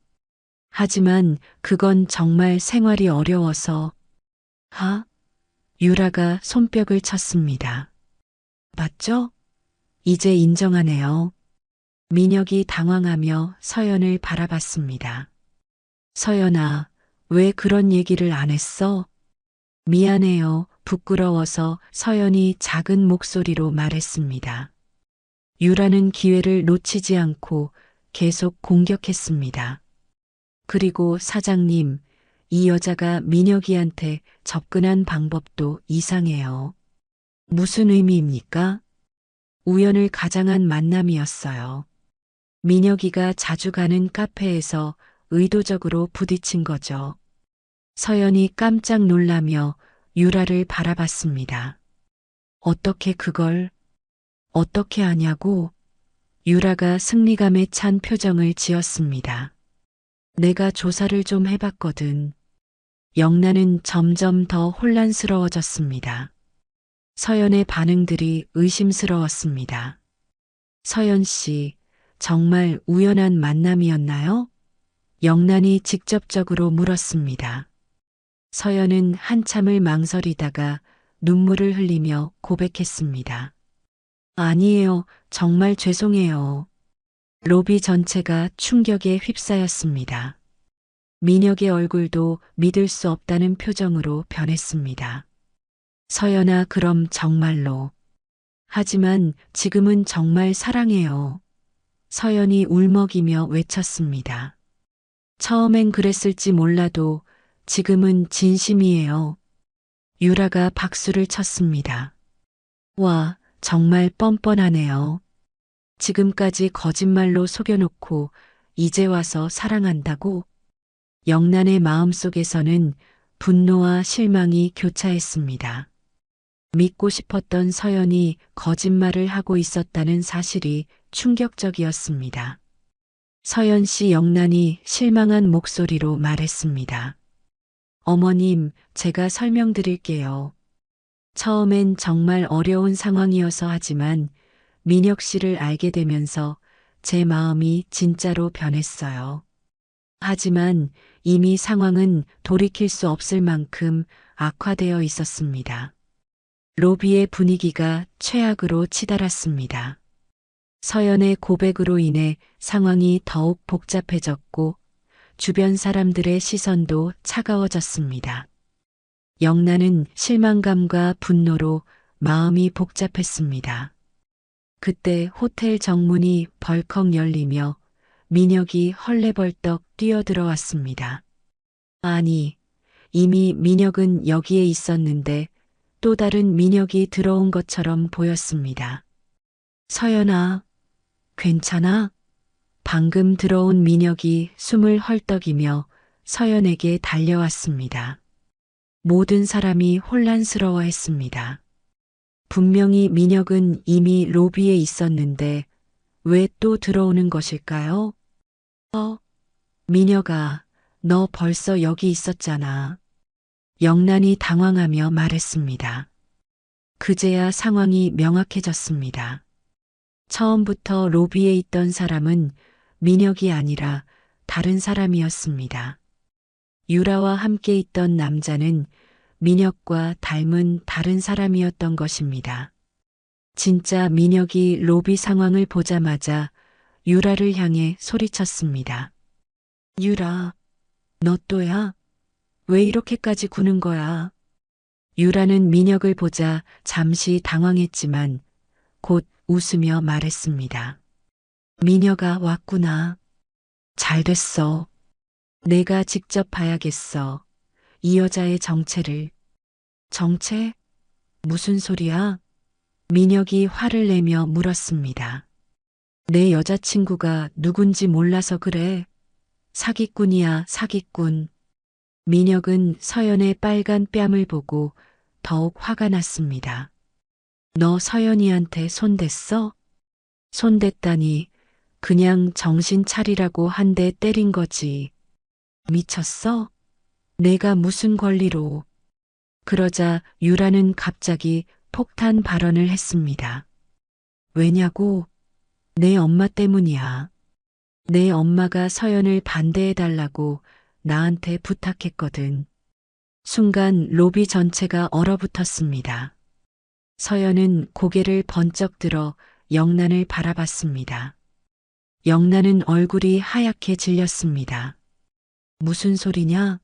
하지만 그건 정말 생활이 어려워서. 유라가 손뼉을 쳤습니다. 맞죠? 이제 인정하네요. 민혁이 당황하며 서연을 바라봤습니다. 서연아, 왜 그런 얘기를 안 했어? 미안해요. 부끄러워서 서연이 작은 목소리로 말했습니다. 유라는 기회를 놓치지 않고 계속 공격했습니다. 그리고 사장님, 이 여자가 민혁이한테 접근한 방법도 이상해요. 무슨 의미입니까? 우연을 가장한 만남이었어요. 민혁이가 자주 가는 카페에서 의도적으로 부딪힌 거죠. 서연이 깜짝 놀라며 유라를 바라봤습니다. 어떻게 그걸, 어떻게 아냐고 유라가 승리감에 찬 표정을 지었습니다. 내가 조사를 좀 해봤거든. 영란은 점점 더 혼란스러워졌습니다. 서연의 반응들이 의심스러웠습니다. 서연 씨, 정말 우연한 만남이었나요? 영란이 직접적으로 물었습니다. 서연은 한참을 망설이다가 눈물을 흘리며 고백했습니다. 아니에요. 정말 죄송해요. 로비 전체가 충격에 휩싸였습니다. 민혁의 얼굴도 믿을 수 없다는 표정으로 변했습니다. 서연아, 그럼 정말로. 하지만 지금은 정말 사랑해요. 서연이 울먹이며 외쳤습니다. 처음엔 그랬을지 몰라도 지금은 진심이에요. 유라가 박수를 쳤습니다. 와, 정말 뻔뻔하네요. 지금까지 거짓말로 속여놓고 이제 와서 사랑한다고? 영란의 마음속에서는 분노와 실망이 교차했습니다. 믿고 싶었던 서연이 거짓말을 하고 있었다는 사실이 충격적이었습니다. 서연 씨, 영란이 실망한 목소리로 말했습니다. 어머님, 제가 설명드릴게요. 처음엔 정말 어려운 상황이어서 하지만 민혁 씨를 알게 되면서 제 마음이 진짜로 변했어요. 하지만 이미 상황은 돌이킬 수 없을 만큼 악화되어 있었습니다. 로비의 분위기가 최악으로 치달았습니다. 서연의 고백으로 인해 상황이 더욱 복잡해졌고 주변 사람들의 시선도 차가워졌습니다. 영란은 실망감과 분노로 마음이 복잡했습니다. 그때 호텔 정문이 벌컥 열리며 민혁이 헐레벌떡 뛰어들어왔습니다. 아니, 이미 민혁은 여기에 있었는데 또 다른 민혁이 들어온 것처럼 보였습니다. 서연아, 괜찮아? 방금 들어온 민혁이 숨을 헐떡이며 서연에게 달려왔습니다. 모든 사람이 혼란스러워했습니다. 분명히 민혁은 이미 로비에 있었는데 왜 또 들어오는 것일까요? 민혁아, 너 벌써 여기 있었잖아. 영란이 당황하며 말했습니다. 그제야 상황이 명확해졌습니다. 처음부터 로비에 있던 사람은 민혁이 아니라 다른 사람이었습니다. 유라와 함께 있던 남자는 민혁과 닮은 다른 사람이었던 것입니다. 진짜 민혁이 로비 상황을 보자마자 유라를 향해 소리쳤습니다. 유라, 너 또야? 왜 이렇게까지 구는 거야? 유라는 민혁을 보자 잠시 당황했지만 곧 웃으며 말했습니다. 민혁아, 왔구나. 잘 됐어. 내가 직접 봐야겠어. 이 여자의 정체를. 정체? 무슨 소리야? 민혁이 화를 내며 물었습니다. 내 여자친구가 누군지 몰라서 그래. 사기꾼이야, 사기꾼. 민혁은 서연의 빨간 뺨을 보고 더욱 화가 났습니다. 너 서연이한테 손댔어? 손댔다니, 그냥 정신 차리라고 한 대 때린 거지. 미쳤어? 내가 무슨 권리로. 그러자 유라는 갑자기 폭탄 발언을 했습니다. 왜냐고? 내 엄마 때문이야. 내 엄마가 서연을 반대해달라고 나한테 부탁했거든. 순간 로비 전체가 얼어붙었습니다. 서연은 고개를 번쩍 들어 영란을 바라봤습니다. 영란은 얼굴이 하얗게 질렸습니다. 무슨 소리냐?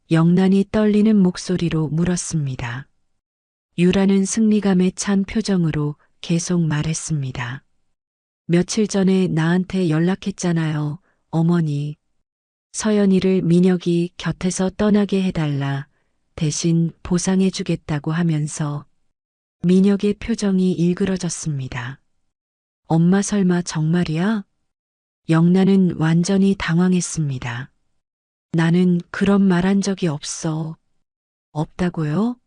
영란이 떨리는 목소리로 물었습니다. 유라는 승리감에 찬 표정으로 계속 말했습니다. 며칠 전에 나한테 연락했잖아요, 어머니. 서연이를 민혁이 곁에서 떠나게 해달라. 대신 보상해주겠다고 하면서. 민혁의 표정이 일그러졌습니다. 엄마 설마 정말이야? 영란은 완전히 당황했습니다. 나는 그런 말 한 적이 없어. 없다고요?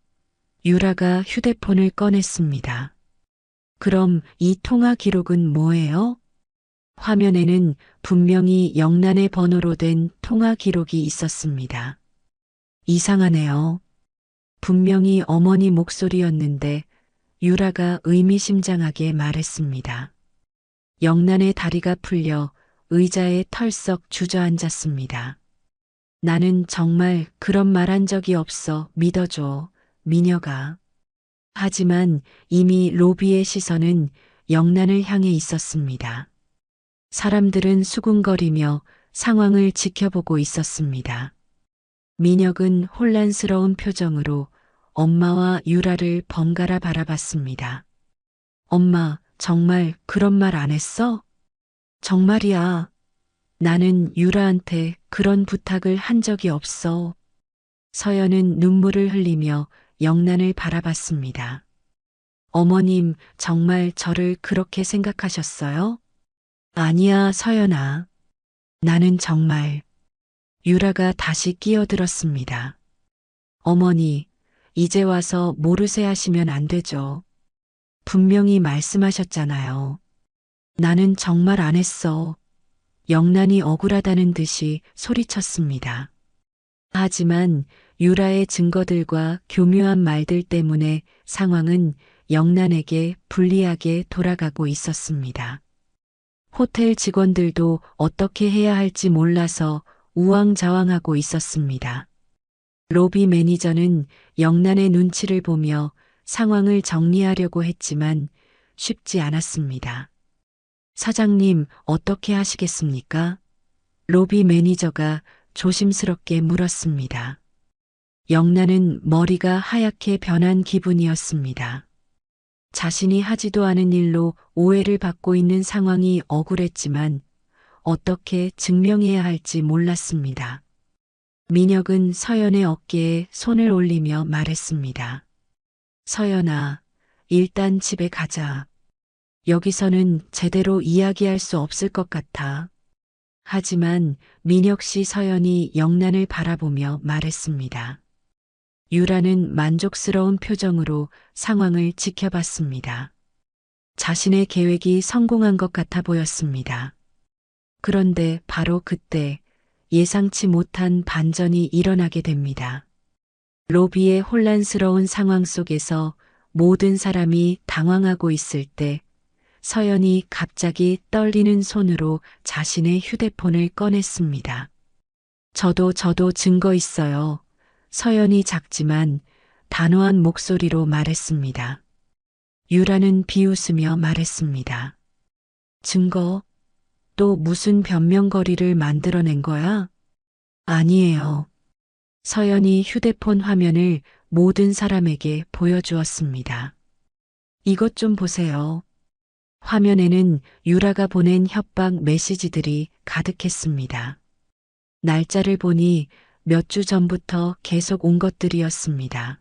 유라가 휴대폰을 꺼냈습니다. 그럼 이 통화 기록은 뭐예요? 화면에는 분명히 영란의 번호로 된 통화 기록이 있었습니다. 이상하네요. 분명히 어머니 목소리였는데 유라가 의미심장하게 말했습니다. 영란의 다리가 풀려 의자에 털썩 주저앉았습니다. 나는 정말 그런 말 한 적이 없어. 믿어줘, 미녀가. 하지만 이미 로비의 시선은 영란을 향해 있었습니다. 사람들은 수군거리며 상황을 지켜보고 있었습니다. 민혁은 혼란스러운 표정으로 엄마와 유라를 번갈아 바라봤습니다. 엄마, 정말 그런 말 안 했어? 정말이야. 나는 유라한테 그런 부탁을 한 적이 없어. 서연은 눈물을 흘리며 영란을 바라봤습니다. 어머님, 정말 저를 그렇게 생각하셨어요? 아니야, 서연아. 나는 정말. 유라가 다시 끼어들었습니다. 어머니, 이제 와서 모르쇠 하시면 안 되죠. 분명히 말씀하셨잖아요. 나는 정말 안 했어. 영란이 억울하다는 듯이 소리쳤습니다. 하지만 유라의 증거들과 교묘한 말들 때문에 상황은 영란에게 불리하게 돌아가고 있었습니다. 호텔 직원들도 어떻게 해야 할지 몰라서 우왕좌왕하고 있었습니다. 로비 매니저는 영란의 눈치를 보며 상황을 정리하려고 했지만 쉽지 않았습니다. 사장님, 어떻게 하시겠습니까? 로비 매니저가 조심스럽게 물었습니다. 영란은 머리가 하얗게 변한 기분이었습니다. 자신이 하지도 않은 일로 오해를 받고 있는 상황이 억울했지만 어떻게 증명해야 할지 몰랐습니다. 민혁은 서연의 어깨에 손을 올리며 말했습니다. 서연아, 일단 집에 가자. 여기서는 제대로 이야기할 수 없을 것 같아. 하지만 민혁 씨 서연이 영란을 바라보며 말했습니다. 유라는 만족스러운 표정으로 상황을 지켜봤습니다. 자신의 계획이 성공한 것 같아 보였습니다. 그런데 바로 그때 예상치 못한 반전이 일어나게 됩니다. 로비의 혼란스러운 상황 속에서 모든 사람이 당황하고 있을 때 서연이 갑자기 떨리는 손으로 자신의 휴대폰을 꺼냈습니다. 저도 증거 있어요. 서연이 작지만 단호한 목소리로 말했습니다. 유라는 비웃으며 말했습니다. 증거? 또 무슨 변명거리를 만들어낸 거야? 아니에요. 서연이 휴대폰 화면을 모든 사람에게 보여주었습니다. 이것 좀 보세요. 화면에는 유라가 보낸 협박 메시지들이 가득했습니다. 날짜를 보니 몇 주 전부터 계속 온 것들이었습니다.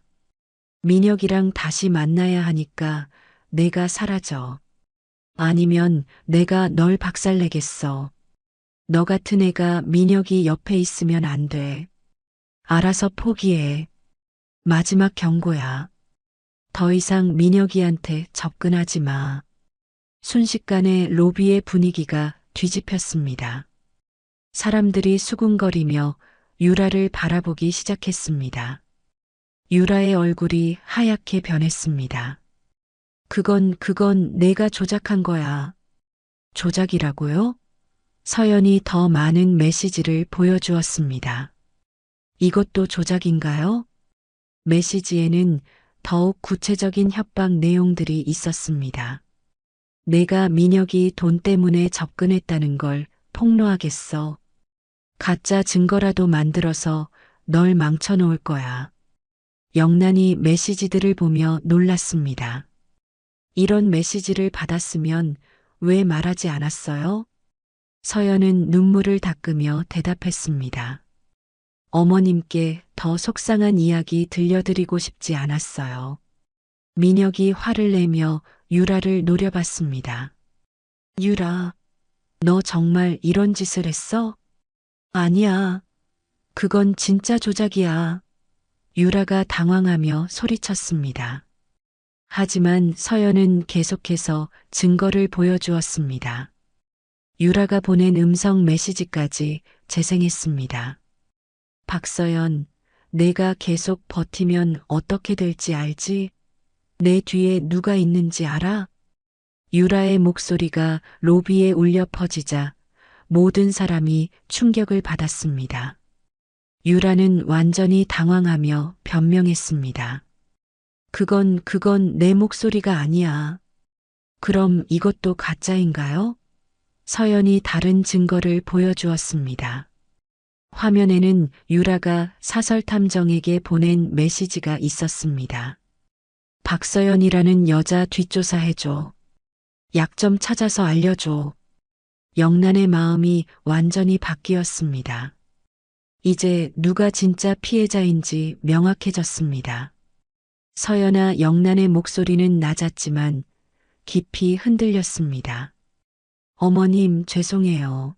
민혁이랑 다시 만나야 하니까 내가 사라져. 아니면 내가 널 박살내겠어. 너 같은 애가 민혁이 옆에 있으면 안 돼. 알아서 포기해. 마지막 경고야. 더 이상 민혁이한테 접근하지 마. 순식간에 로비의 분위기가 뒤집혔습니다. 사람들이 수군거리며 유라를 바라보기 시작했습니다. 유라의 얼굴이 하얗게 변했습니다. 그건 내가 조작한 거야. 조작이라고요? 서연이 더 많은 메시지를 보여주었습니다. 이것도 조작인가요? 메시지에는 더욱 구체적인 협박 내용들이 있었습니다. 내가 민혁이 돈 때문에 접근했다는 걸 폭로하겠어. 가짜 증거라도 만들어서 널 망쳐놓을 거야. 영란이 메시지들을 보며 놀랐습니다. 이런 메시지를 받았으면 왜 말하지 않았어요? 서연은 눈물을 닦으며 대답했습니다. 어머님께 더 속상한 이야기 들려드리고 싶지 않았어요. 민혁이 화를 내며 유라를 노려봤습니다. 유라, 너 정말 이런 짓을 했어? 아니야. 그건 진짜 조작이야. 유라가 당황하며 소리쳤습니다. 하지만 서연은 계속해서 증거를 보여주었습니다. 유라가 보낸 음성 메시지까지 재생했습니다. 박서연, 내가 계속 버티면 어떻게 될지 알지? 내 뒤에 누가 있는지 알아? 유라의 목소리가 로비에 울려 퍼지자 모든 사람이 충격을 받았습니다. 유라는 완전히 당황하며 변명했습니다. 그건 내 목소리가 아니야. 그럼 이것도 가짜인가요? 서연이 다른 증거를 보여주었습니다. 화면에는 유라가 사설탐정에게 보낸 메시지가 있었습니다. 박서연이라는 여자 뒷조사해줘. 약점 찾아서 알려줘. 영란의 마음이 완전히 바뀌었습니다. 이제 누가 진짜 피해자인지 명확해졌습니다. 서연아 영란의 목소리는 낮았지만 깊이 흔들렸습니다. 어머님 죄송해요.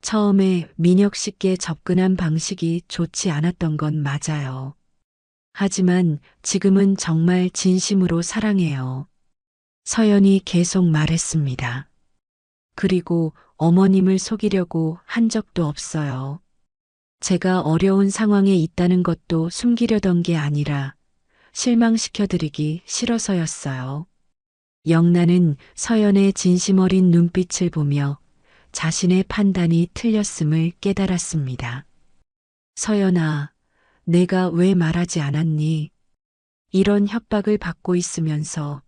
처음에 민혁 씨께 접근한 방식이 좋지 않았던 건 맞아요. 하지만 지금은 정말 진심으로 사랑해요. 서연이 계속 말했습니다. 그리고 어머님을 속이려고 한 적도 없어요. 제가 어려운 상황에 있다는 것도 숨기려던 게 아니라 실망시켜드리기 싫어서였어요. 영란은 서연의 진심 어린 눈빛을 보며 자신의 판단이 틀렸음을 깨달았습니다. 서연아, 내가 왜 말하지 않았니? 이런 협박을 받고 있으면서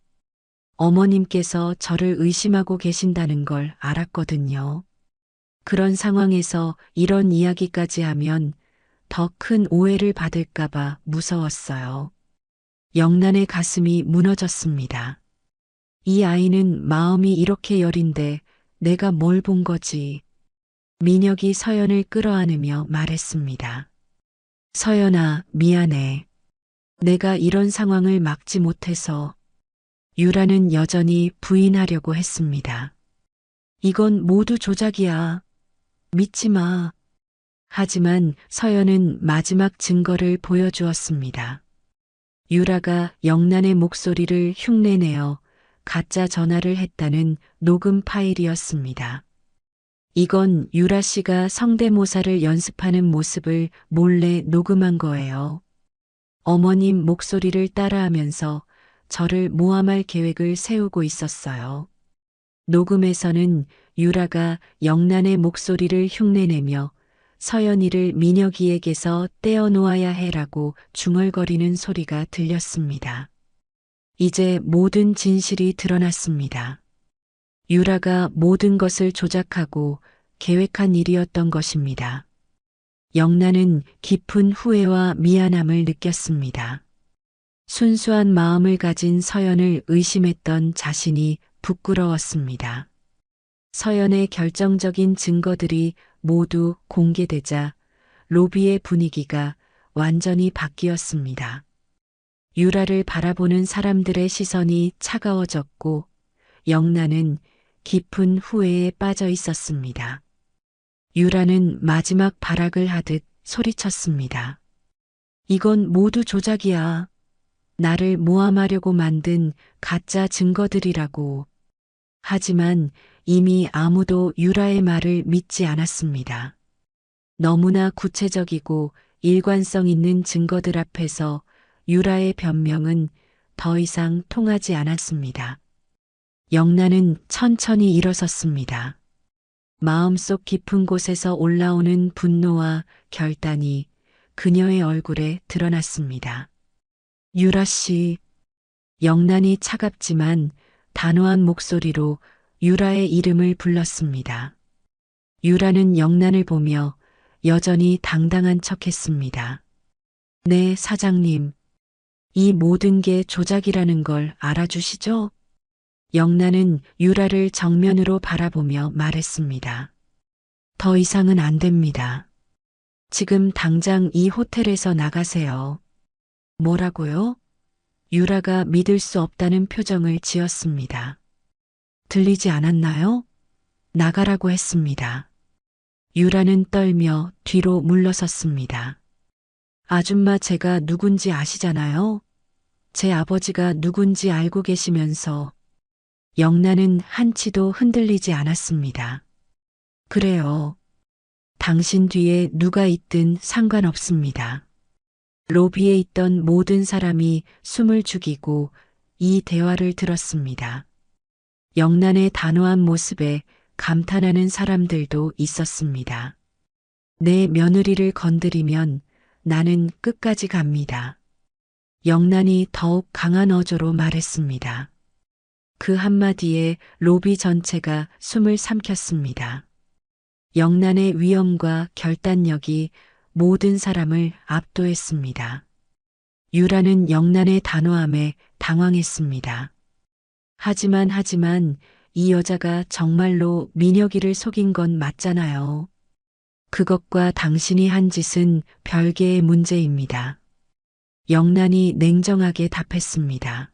어머님께서 저를 의심하고 계신다는 걸 알았거든요. 그런 상황에서 이런 이야기까지 하면 더 큰 오해를 받을까봐 무서웠어요. 영란의 가슴이 무너졌습니다. 이 아이는 마음이 이렇게 여린데 내가 뭘 본 거지? 민혁이 서연을 끌어안으며 말했습니다. 서연아, 미안해. 내가 이런 상황을 막지 못해서. 유라는 여전히 부인하려고 했습니다. 이건 모두 조작이야. 믿지 마. 하지만 서연은 마지막 증거를 보여주었습니다. 유라가 영란의 목소리를 흉내내어 가짜 전화를 했다는 녹음 파일이었습니다. 이건 유라 씨가 성대모사를 연습하는 모습을 몰래 녹음한 거예요. 어머님 목소리를 따라하면서 저를 모함할 계획을 세우고 있었어요. 녹음에서는 유라가 영란의 목소리를 흉내내며 서연이를 민혁이에게서 떼어놓아야 해라고 중얼거리는 소리가 들렸습니다. 이제 모든 진실이 드러났습니다. 유라가 모든 것을 조작하고 계획한 일이었던 것입니다. 영란은 깊은 후회와 미안함을 느꼈습니다. 순수한 마음을 가진 서연을 의심했던 자신이 부끄러웠습니다. 서연의 결정적인 증거들이 모두 공개되자 로비의 분위기가 완전히 바뀌었습니다. 유라를 바라보는 사람들의 시선이 차가워졌고 영란은 깊은 후회에 빠져 있었습니다. 유라는 마지막 발악을 하듯 소리쳤습니다. 이건 모두 조작이야. 나를 모함하려고 만든 가짜 증거들이라고. 하지만 이미 아무도 유라의 말을 믿지 않았습니다. 너무나 구체적이고 일관성 있는 증거들 앞에서 유라의 변명은 더 이상 통하지 않았습니다. 영란은 천천히 일어섰습니다. 마음속 깊은 곳에서 올라오는 분노와 결단이 그녀의 얼굴에 드러났습니다. 유라 씨, 영란이 차갑지만 단호한 목소리로 유라의 이름을 불렀습니다. 유라는 영란을 보며 여전히 당당한 척했습니다. 네, 사장님. 이 모든 게 조작이라는 걸 알아주시죠? 영란은 유라를 정면으로 바라보며 말했습니다. 더 이상은 안 됩니다. 지금 당장 이 호텔에서 나가세요. 뭐라고요? 유라가 믿을 수 없다는 표정을 지었습니다. 들리지 않았나요? 나가라고 했습니다. 유라는 떨며 뒤로 물러섰습니다. 아줌마 제가 누군지 아시잖아요? 제 아버지가 누군지 알고 계시면서 영란은 한치도 흔들리지 않았습니다. 그래요. 당신 뒤에 누가 있든 상관없습니다. 로비에 있던 모든 사람이 숨을 죽이고 이 대화를 들었습니다. 영란의 단호한 모습에 감탄하는 사람들도 있었습니다. 내 며느리를 건드리면 나는 끝까지 갑니다. 영란이 더욱 강한 어조로 말했습니다. 그 한마디에 로비 전체가 숨을 삼켰습니다. 영란의 위엄과 결단력이 모든 사람을 압도했습니다. 유라는 영란의 단호함에 당황했습니다. 하지만 이 여자가 정말로 민혁이를 속인 건 맞잖아요. 그것과 당신이 한 짓은 별개의 문제입니다. 영란이 냉정하게 답했습니다.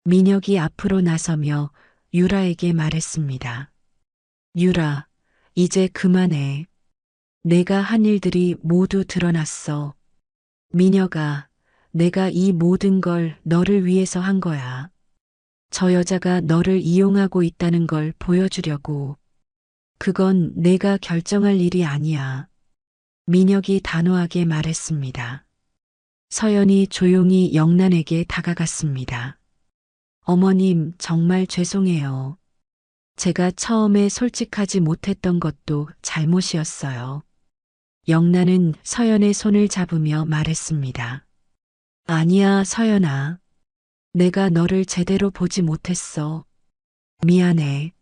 민혁이 앞으로 나서며 유라에게 말했습니다. 유라, 이제 그만해. 내가 한 일들이 모두 드러났어. 민혁아, 내가 이 모든 걸 너를 위해서 한 거야. 저 여자가 너를 이용하고 있다는 걸 보여주려고. 그건 내가 결정할 일이 아니야. 민혁이 단호하게 말했습니다. 서연이 조용히 영란에게 다가갔습니다. 어머님, 정말 죄송해요. 제가 처음에 솔직하지 못했던 것도 잘못이었어요. 영란은 서연의 손을 잡으며 말했습니다. 아니야, 서연아. 내가 너를 제대로 보지 못했어. 미안해.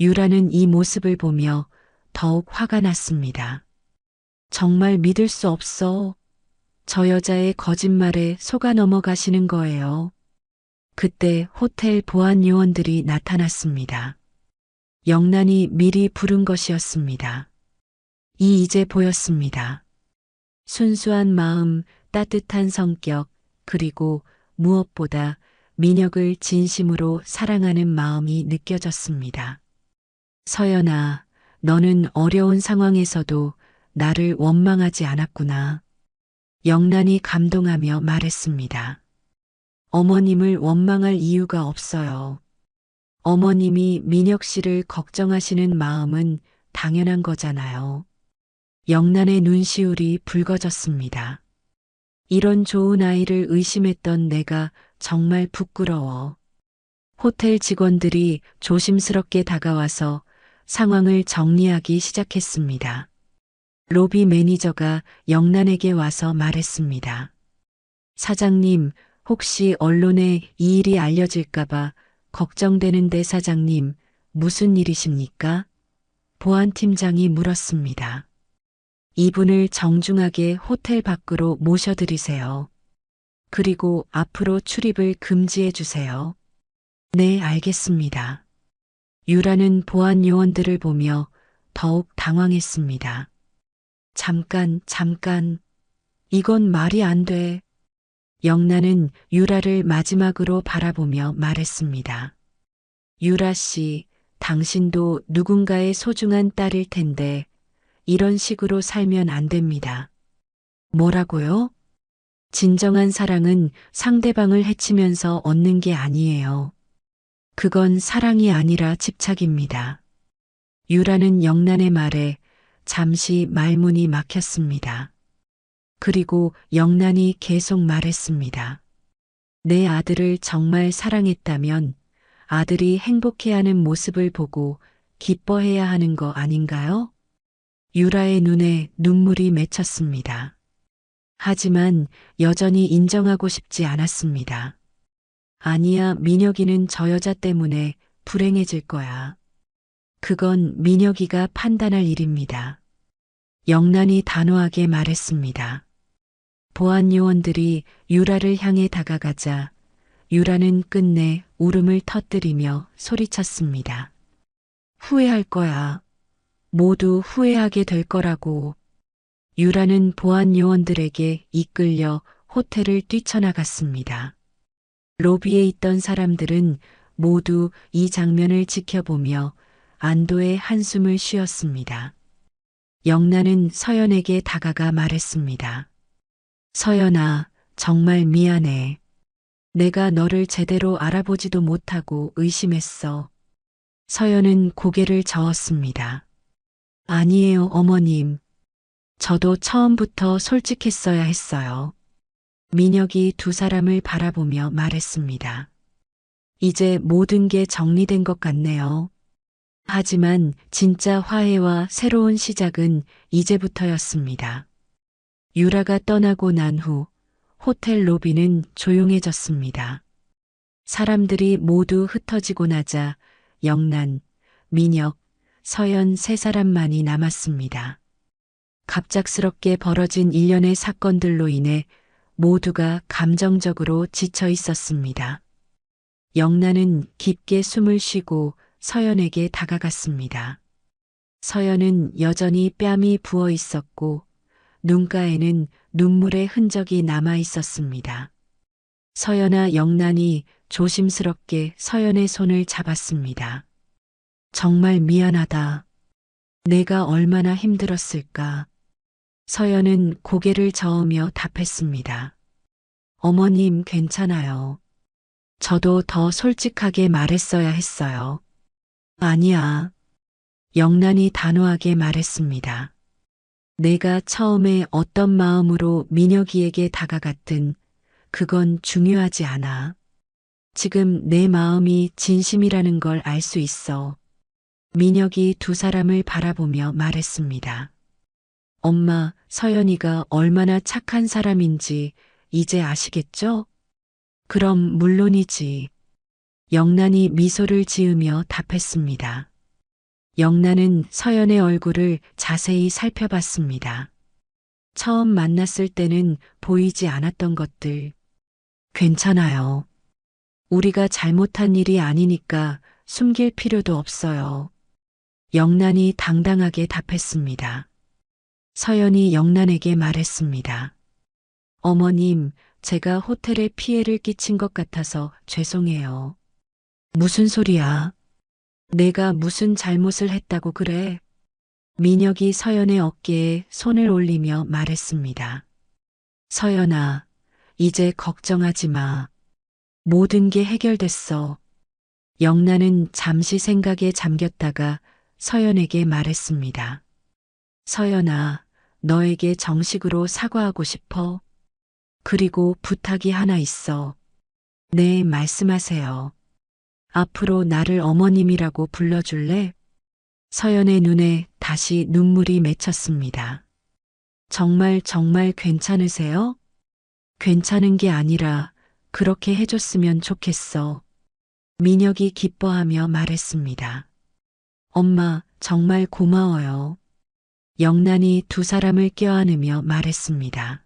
유라는 이 모습을 보며 더욱 화가 났습니다. 정말 믿을 수 없어. 저 여자의 거짓말에 속아 넘어가시는 거예요. 그때 호텔 보안 요원들이 나타났습니다. 영란이 미리 부른 것이었습니다. 이제 보였습니다. 순수한 마음, 따뜻한 성격, 그리고 무엇보다 민혁을 진심으로 사랑하는 마음이 느껴졌습니다. 서연아, 너는 어려운 상황에서도 나를 원망하지 않았구나. 영란이 감동하며 말했습니다. 어머님을 원망할 이유가 없어요. 어머님이 민혁 씨를 걱정하시는 마음은 당연한 거잖아요. 영란의 눈시울이 붉어졌습니다. 이런 좋은 아이를 의심했던 내가 정말 부끄러워. 호텔 직원들이 조심스럽게 다가와서 상황을 정리하기 시작했습니다. 로비 매니저가 영란에게 와서 말했습니다. 사장님, 혹시 언론에 이 일이 알려질까봐 걱정되는데 사장님, 무슨 일이십니까? 보안팀장이 물었습니다. 이분을 정중하게 호텔 밖으로 모셔드리세요. 그리고 앞으로 출입을 금지해 주세요. 네, 알겠습니다. 유라는 보안 요원들을 보며 더욱 당황했습니다. 잠깐. 이건 말이 안 돼. 영란은 유라를 마지막으로 바라보며 말했습니다. 유라 씨, 당신도 누군가의 소중한 딸일 텐데 이런 식으로 살면 안 됩니다. 뭐라고요? 진정한 사랑은 상대방을 해치면서 얻는 게 아니에요. 그건 사랑이 아니라 집착입니다. 유라는 영란의 말에 잠시 말문이 막혔습니다. 그리고 영란이 계속 말했습니다. 내 아들을 정말 사랑했다면 아들이 행복해하는 모습을 보고 기뻐해야 하는 거 아닌가요? 유라의 눈에 눈물이 맺혔습니다. 하지만 여전히 인정하고 싶지 않았습니다. 아니야, 민혁이는 저 여자 때문에 불행해질 거야. 그건 민혁이가 판단할 일입니다. 영란이 단호하게 말했습니다. 보안 요원들이 유라를 향해 다가가자 유라는 끝내 울음을 터뜨리며 소리쳤습니다. 후회할 거야. 모두 후회하게 될 거라고. 유라는 보안 요원들에게 이끌려 호텔을 뛰쳐나갔습니다. 로비에 있던 사람들은 모두 이 장면을 지켜보며 안도의 한숨을 쉬었습니다. 영란은 서연에게 다가가 말했습니다. 서연아, 정말 미안해. 내가 너를 제대로 알아보지도 못하고 의심했어. 서연은 고개를 저었습니다. 아니에요, 어머님. 저도 처음부터 솔직했어야 했어요. 민혁이 두 사람을 바라보며 말했습니다. 이제 모든 게 정리된 것 같네요. 하지만 진짜 화해와 새로운 시작은 이제부터였습니다. 유라가 떠나고 난 후 호텔 로비는 조용해졌습니다. 사람들이 모두 흩어지고 나자 영란, 민혁, 서연 세 사람만이 남았습니다. 갑작스럽게 벌어진 일련의 사건들로 인해 모두가 감정적으로 지쳐 있었습니다. 영란은 깊게 숨을 쉬고 서연에게 다가갔습니다. 서연은 여전히 뺨이 부어 있었고 눈가에는 눈물의 흔적이 남아 있었습니다. 서연아, 영란이 조심스럽게 서연의 손을 잡았습니다. 정말 미안하다. 내가 얼마나 힘들었을까. 서연은 고개를 저으며 답했습니다. 어머님, 괜찮아요. 저도 더 솔직하게 말했어야 했어요. 아니야. 영란이 단호하게 말했습니다. 내가 처음에 어떤 마음으로 민혁이에게 다가갔든 그건 중요하지 않아. 지금 내 마음이 진심이라는 걸 알 수 있어. 민혁이 두 사람을 바라보며 말했습니다. 엄마, 서연이가 얼마나 착한 사람인지 이제 아시겠죠? 그럼 물론이지. 영란이 미소를 지으며 답했습니다. 영란은 서연의 얼굴을 자세히 살펴봤습니다. 처음 만났을 때는 보이지 않았던 것들. 괜찮아요. 우리가 잘못한 일이 아니니까 숨길 필요도 없어요. 영란이 당당하게 답했습니다. 서연이 영란에게 말했습니다. 어머님, 제가 호텔에 피해를 끼친 것 같아서 죄송해요. 무슨 소리야? 내가 무슨 잘못을 했다고 그래? 민혁이 서연의 어깨에 손을 올리며 말했습니다. 서연아, 이제 걱정하지 마. 모든 게 해결됐어. 영란은 잠시 생각에 잠겼다가 서연에게 말했습니다. 서연아, 너에게 정식으로 사과하고 싶어. 그리고 부탁이 하나 있어. 네, 말씀하세요. 앞으로 나를 어머님이라고 불러줄래? 서연의 눈에 다시 눈물이 맺혔습니다. 정말 괜찮으세요? 괜찮은 게 아니라 그렇게 해줬으면 좋겠어. 민혁이 기뻐하며 말했습니다. 엄마, 정말 고마워요. 영란이 두 사람을 껴안으며 말했습니다.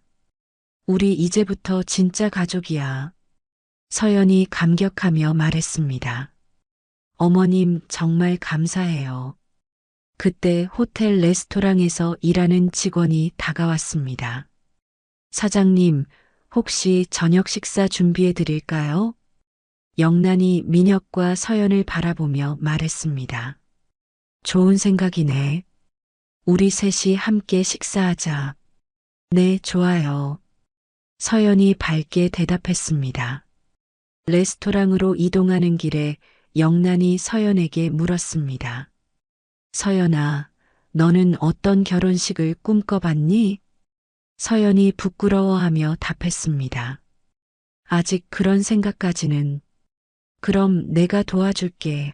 우리 이제부터 진짜 가족이야. 서연이 감격하며 말했습니다. 어머님, 정말 감사해요. 그때 호텔 레스토랑에서 일하는 직원이 다가왔습니다. 사장님, 혹시 저녁 식사 준비해 드릴까요? 영란이 민혁과 서연을 바라보며 말했습니다. 좋은 생각이네. 우리 셋이 함께 식사하자. 네, 좋아요. 서연이 밝게 대답했습니다. 레스토랑으로 이동하는 길에 영란이 서연에게 물었습니다. 서연아, 너는 어떤 결혼식을 꿈꿔봤니? 서연이 부끄러워하며 답했습니다. 아직 그런 생각까지는. 그럼 내가 도와줄게.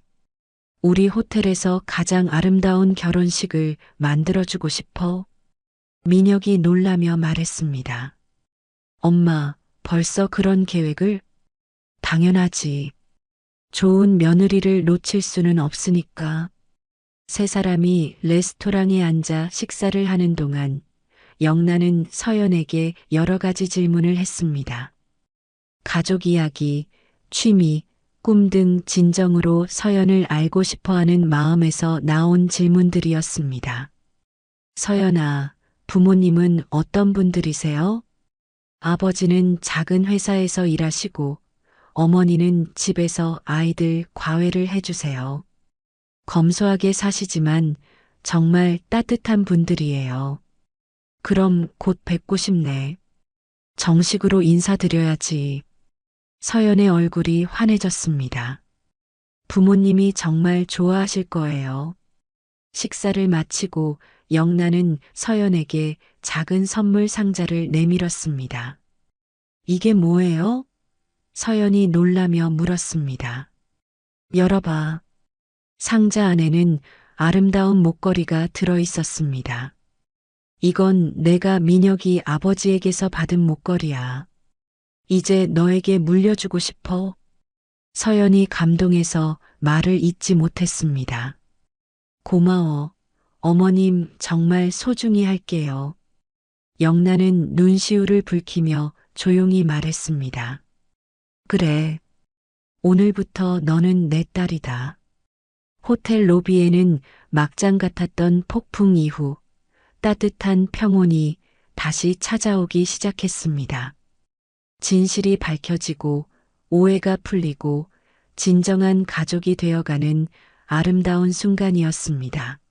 우리 호텔에서 가장 아름다운 결혼식을 만들어주고 싶어. 민혁이 놀라며 말했습니다. 엄마, 벌써 그런 계획을? 당연하지. 좋은 며느리를 놓칠 수는 없으니까. 세 사람이 레스토랑에 앉아 식사를 하는 동안 영란은 서연에게 여러 가지 질문을 했습니다. 가족 이야기, 취미, 꿈 등 진정으로 서연을 알고 싶어하는 마음에서 나온 질문들이었습니다. 서연아, 부모님은 어떤 분들이세요? 아버지는 작은 회사에서 일하시고 어머니는 집에서 아이들 과외를 해주세요. 검소하게 사시지만 정말 따뜻한 분들이에요. 그럼 곧 뵙고 싶네. 정식으로 인사드려야지. 서연의 얼굴이 환해졌습니다. 부모님이 정말 좋아하실 거예요. 식사를 마치고 영란은 서연에게 작은 선물 상자를 내밀었습니다. 이게 뭐예요? 서연이 놀라며 물었습니다. 열어봐. 상자 안에는 아름다운 목걸이가 들어 있었습니다. 이건 내가 민혁이 아버지에게서 받은 목걸이야. 이제 너에게 물려주고 싶어. 서연이 감동해서 말을 잇지 못했습니다. 고마워. 어머님 정말 소중히 할게요. 영란은 눈시울을 붉히며 조용히 말했습니다. 그래. 오늘부터 너는 내 딸이다. 호텔 로비에는 막장 같았던 폭풍 이후 따뜻한 평온이 다시 찾아오기 시작했습니다. 진실이 밝혀지고 오해가 풀리고 진정한 가족이 되어가는 아름다운 순간이었습니다.